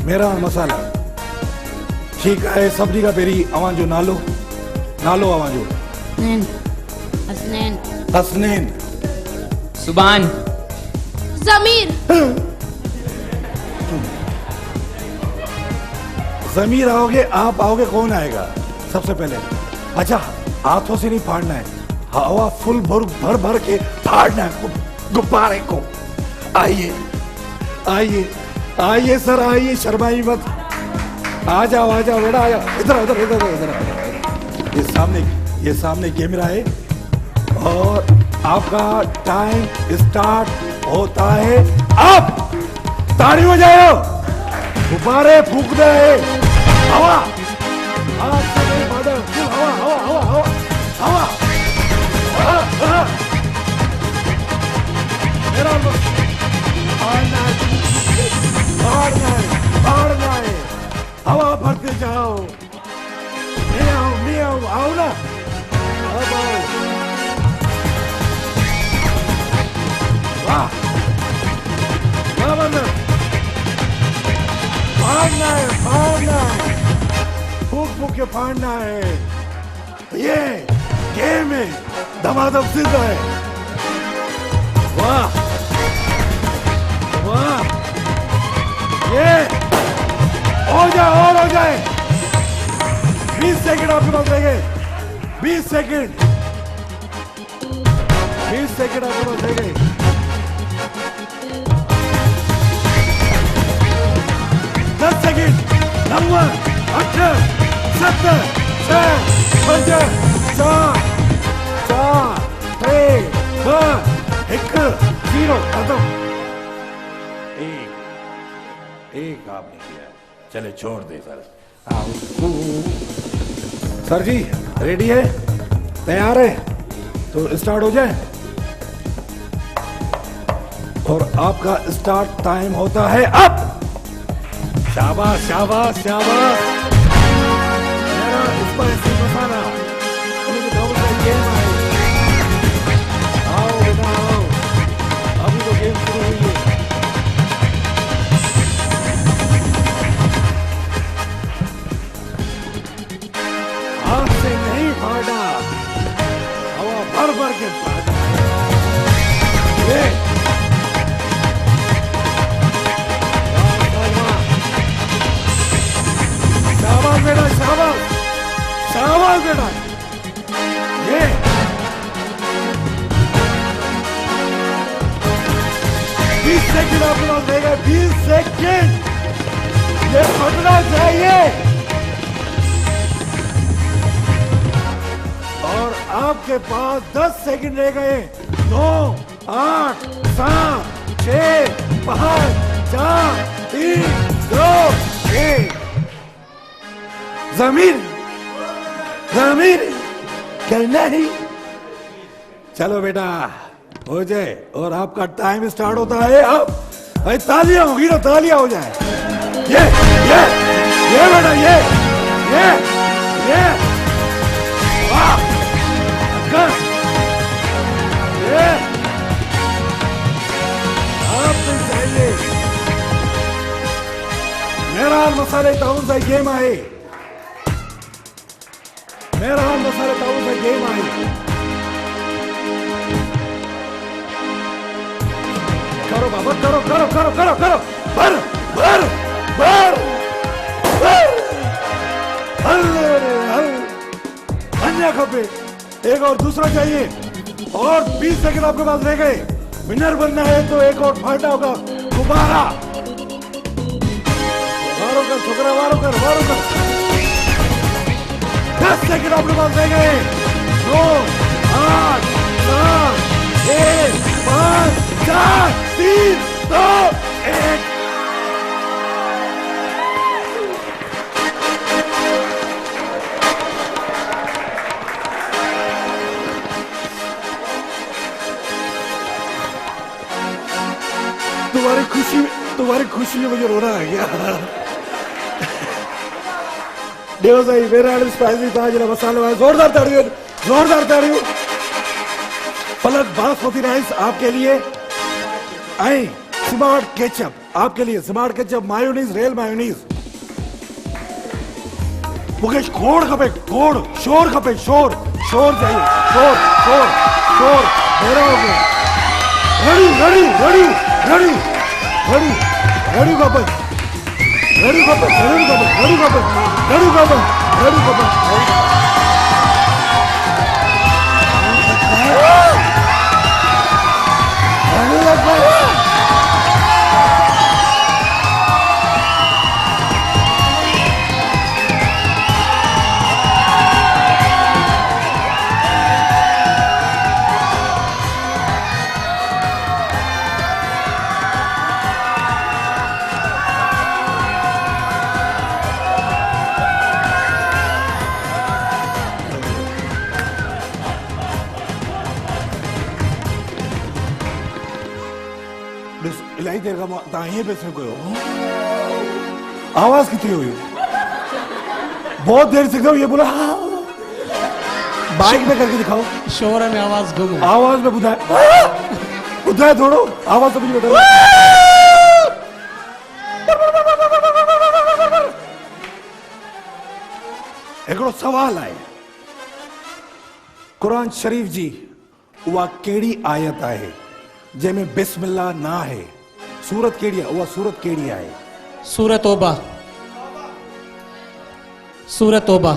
मेहरान मसाला, ठीकु आहे। सभिनी खां पहिरीं अव्हांजो नालो अव्हांजो? हसनैन। हसनैन। सुबान। जमीर। जमीर आओगे, आप आओगे, कौन आएगा सबसे पहले? अच्छा, हाथों से नहीं फाड़ना है, हवा फुल भर भर के फाड़ना है गुब्बारे को। आइए आइए आइए सर, आइए, शर्माइए मत। आ जाओ बेटा, आ जाओ। इधर इधर इधर इधर। ये सामने कैमरा है और आपका टाइम स्टार्ट होता है अब। ताड़ी हो जाओ, गुब्बारे फूक दे, हवा आग से नहीं बादल, हवा हवा हवा हवा हवा, मेरा भाड़ना है, हवा भरते जाओ, मैं आओ ना, अब आओ, वाह बंदर, फाड़ना है, फूक फूक के फाड़ना है, ये गेम है, धमाधम सिद्ध है, वाह वाह, ये हो जाए और हो जाए, 20 सेकंड आपके पास रहेंगे, 20 सेकंड आपके पास रहेंगे, 10 सेकंड, 9, 8, 7, 6, 5, 4, 3, 2, 1, 0, खत्म। एक आपने किया, चले छोड़ दे सर। सर जी रेडी है, तैयार है, तो स्टार्ट हो जाए, और आपका स्टार्ट टाइम होता है अब। शाबाश शाबाश शाबाश, मेरा स्पाइसी मसाला, आओ बेटा आओ, अभी तो गेम शुरू हुई है। हाथ से नहीं फाड़ा, हवा भर भर के फाड़ा, ये शाबाश बेटा, शाबाश शाबाश बेटा, ये 20 सेकंड आपके पास रहेगा, 20 सेकंड, ये फटना चाहिए, और आपके पास 10 सेकंड रह गए, 9, 8, 7, 6, 5, 4, 3, 2, 1, जमीन करना ही, चलो बेटा हो जाए, और आपका टाइम स्टार्ट होता है अब। भाई तालियां होगी ना, तालियां हो जाए, ये बेटा, ये वाह, ये आपको चाहिए, मेरा मसाले ताउन सा गेम आहे, मेरा मसाले ताउन सा गेम आहे, करो बाबा, करो करो करो करो करो, भर भर भर अन्य खपे, एक और दूसरा चाहिए, और 20 सेकंड आपके पास रह गए, विनर बनना है तो एक और फाटा होगा, गुब्बारा वारों कर, छोकरा वारों कर, 10 सेकंड आपके पास रह गए, 9, 8, 7, 6, 5, 4, 3, 2, 1, तुम्हारी खुशी में मुझे रोना आ गया। देखो सही, मेरा स्पाइसी था, जरा मसाले वाला, जोरदार ताड़ियों, जोरदार ताड़ियों। पलक बासमती राइस आपके लिए, आई स्मार्ट केचप आपके लिए, smart ketchup, mayonnaise, rail mayonnaise, Mukesh खोड़ खपे, खोड़, शोर खपे, शोर, शोर चाहिए, शोर शोर शोर, मेरा हो गया, रड़ी रड़ी रड़ी रड़ी रड़ी रड़ी खपे, रड़ी खपे, रड़ी खपे, रड़ी खपे, रड़ी खपे, रड़ी खपे, देर खां तव्हां हीअं पियो सिर्फ़ु कयो आवाज़ किथे हुई बहुत देर से कयो ये बोला बाइक में करके दिखाओ शोर में आवाज गुम है। आवाज में ॿुधाए थोरो आवाज़ सभिनी ॿुधायो हिकिड़ो सवाल आहे क़ुरान शरीफ़ जी उहा कहिड़ी आयत आहे जंहिंमें बिस्मिल्लाह न आहे सूरत कहिड़ी आहे उहा सूरत कहिड़ी आहे सूरत तौबा सूरत तौबा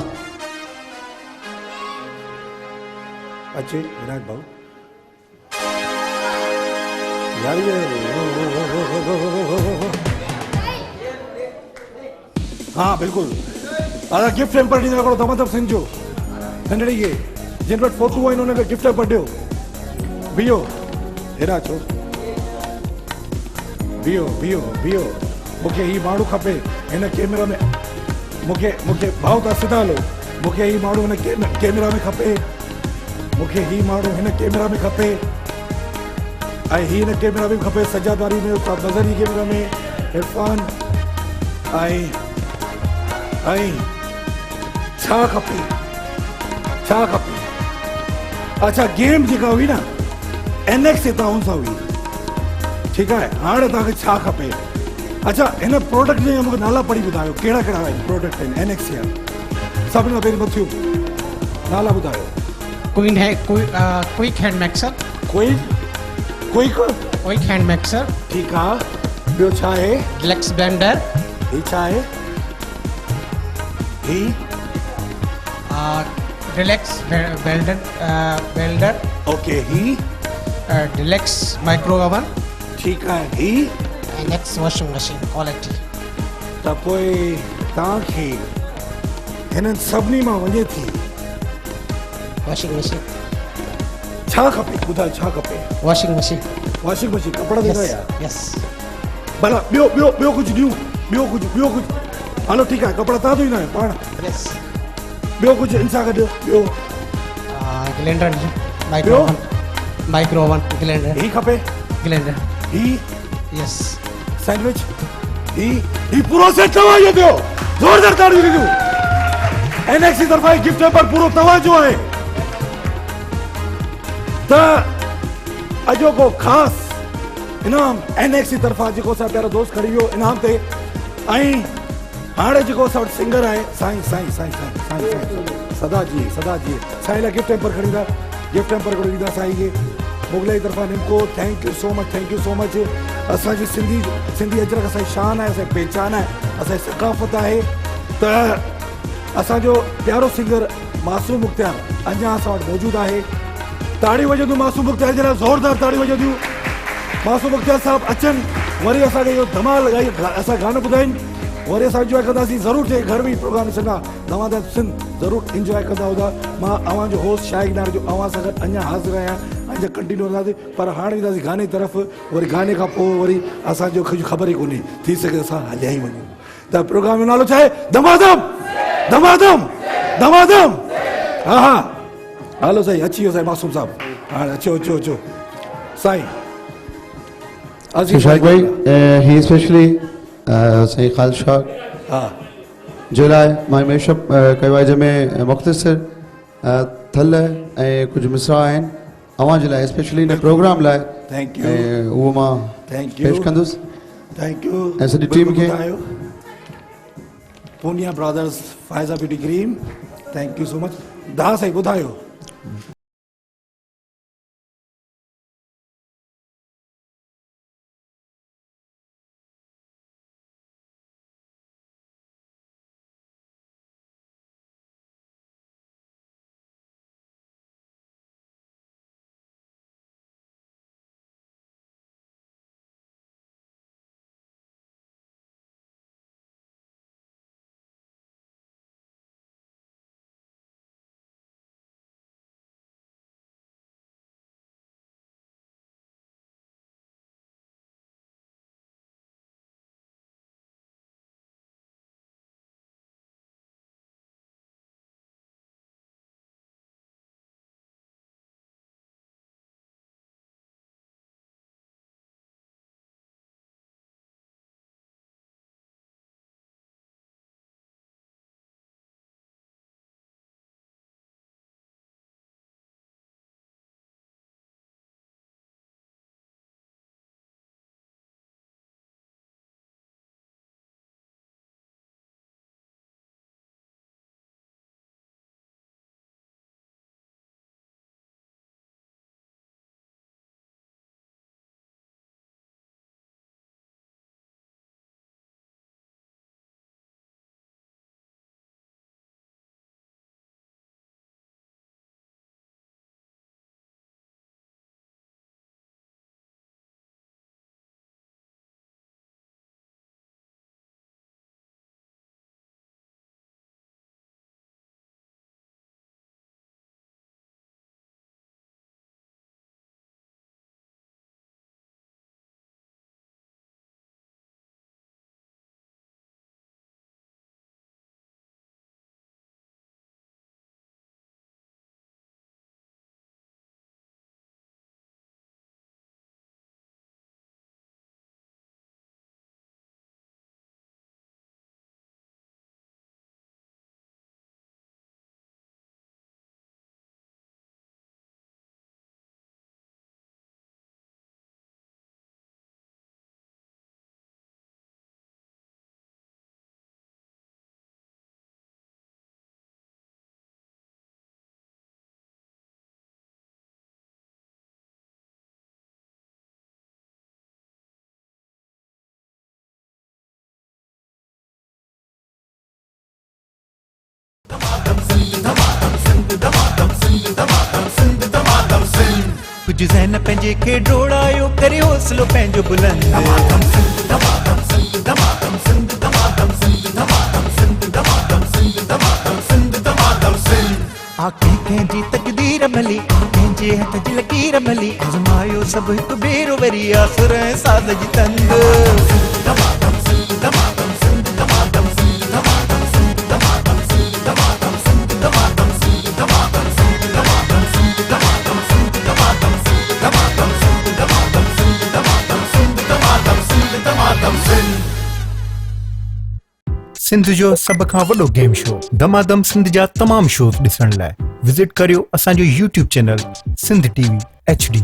अचे विनायक भाऊ यार ये हाँ बिल्कुल अदा गिफ्ट हैम्पर ॾींदो हिकिड़ो दमादम सिंह जो नंढड़ी खे जिन वटि फोटू आहिनि हुनखे गिफ्ट हैम्पर ॾियो बीहो हेॾा छो बीहो मूंखे ही माण्हू खपे हिन कैमरा में मूंखे भाऊ तव्हां सिधा हलो मूंखे ही माण्हू हिन कैमरा में खपे मूंखे ही माण्हू हिन कैमरा में खपे ऐं ही हिन कैमरा में खपे सजाद वारी में उस्ताद नज़री कैमरा में इरफान ऐं छा खपे अच्छा गेम जेका हुई न NX ताउन सां हुई ठीकु आहे हाणे तव्हांखे छा खपे अच्छा हिन प्रोडक्ट जा मूंखे नाला पढ़ी ॿुधायो कहिड़ा कहिड़ा आहिनि प्रोडक्ट आहिनि NX जा सभिनी खां पहिरीं मथियूं नाला ॿुधायो quick hand mixer quick hand mixer ठीकु आहे ॿियो छा आहे डिलक्स ब्लेंडर ही छा आहे ही डिलक्स वेल्डर ओके ही डिलक्स माइक्रो ओवन ठीकु आहे ही नेक्स्ट वॉशिंग मशीन क्वालिटी त पोइ तव्हांखे हिननि सभिनी मां वञे थी वॉशिंग मशीन छा खपे ॿुधायो छा खपे वॉशिंग मशीन कपिड़ा ॾींदा यार यस भला ॿियो कुझु ॾियूं ॿियो कुझु हलो ठीकु आहे कपिड़ा तव्हां धोईंदा आहियो पाण यस ॿियो कुझु इन सां गॾु ॿियो ग्लेंडर माइक्रो ओवन ग्लेंडर ही खपे ग्लेंडर ही यस सैंडविच ही पूरो सेट तव्हांजो थियो ज़ोरदार ताड़ियूं ॾिजो NX जी तरफ़ां गिफ्ट हैम्पर पूरो तव्हांजो आहे त अॼोको ख़ासि इनाम NX जी तरफ़ां जेको असां प्यारो दोस्त खणी वियो इनाम ते ऐं हाणे जेको असां वटि सिंगर आहे साईं सदा जी साईं लाइ गिफ्ट हैम्पर खणी ॾींदा साईं खे मुगलाई तरफ़ां निमको थैंक यू सो मच असांजी सिंधी अजरक असांजी शान आहे असांजी पहचान आहे असांजी सकाफ़त आहे त असांजो प्यारो सिंगर मासूम मुख्तियार अञा असां वटि मौजूदु आहे ताड़ी वॼंदियूं मासूम मुख्तियार जे लाइ ज़ोरदार ताड़ी वॼंदियूं मासूम मुख्तियार साहिबु अचनि वरी असांखे इहो धमाल असां गानो ॿुधाइनि वरी असां इंजॉय कंदासीं ज़रूरु थिए घर में प्रोग्राम ॾिसंदा दमादम सिंध ज़रूरु इंजॉय कंदा हूंदा मां अव्हांजो होस्ट शाइकदार जो अव्हां सां गॾु अञा हाज़िर आहियां अञा कंटिन्यू रहंदासीं पर हाणे ईंदासीं गाने तरफ़ वरी गाने खां पोइ वरी असांजो कुझु ख़बर ई कोन्हे थी सघे असां हलिया ई वञूं त प्रोग्राम जो नालो छा आहे दमादम हा हलो साईं अची वियो साईं मासूम साहिबु हाणे अचो साईं शाइक भाई ही स्पेशली साईं ख़ालिद शाह हा जे लाइ मां मेशअप कयो आहे जंहिंमें मुख़्तसिर थल ऐं कुझु मिसरा आहिनि अव्हां जे लाइ स्पेशली हिन प्रोग्राम लाइ थैंक यू ऐं उहो मां पेश कंदुसि थैंक यू ऐं सॼी टीम खे Poonia brothers Faiza beauty cream thank you so much दा साईं ॿुधायो कुछ ज़हन पंहिंजे खे डोड़ायो करे हौसलो पंहिंजो बुलंद आखिर कंहिंजी तकदीर मली कंहिंजे हथ जी लकीर मली आज़मायो सभु हिकु भेरो वरी आसुर ऐं साध जी तंग सिंध जो सभ खां वॾो गेम शो दमादम सिंध जा तमाम शोज़ ॾिसण लाइ विज़िट करियो असांजो YouTube channel Sindh TV HD।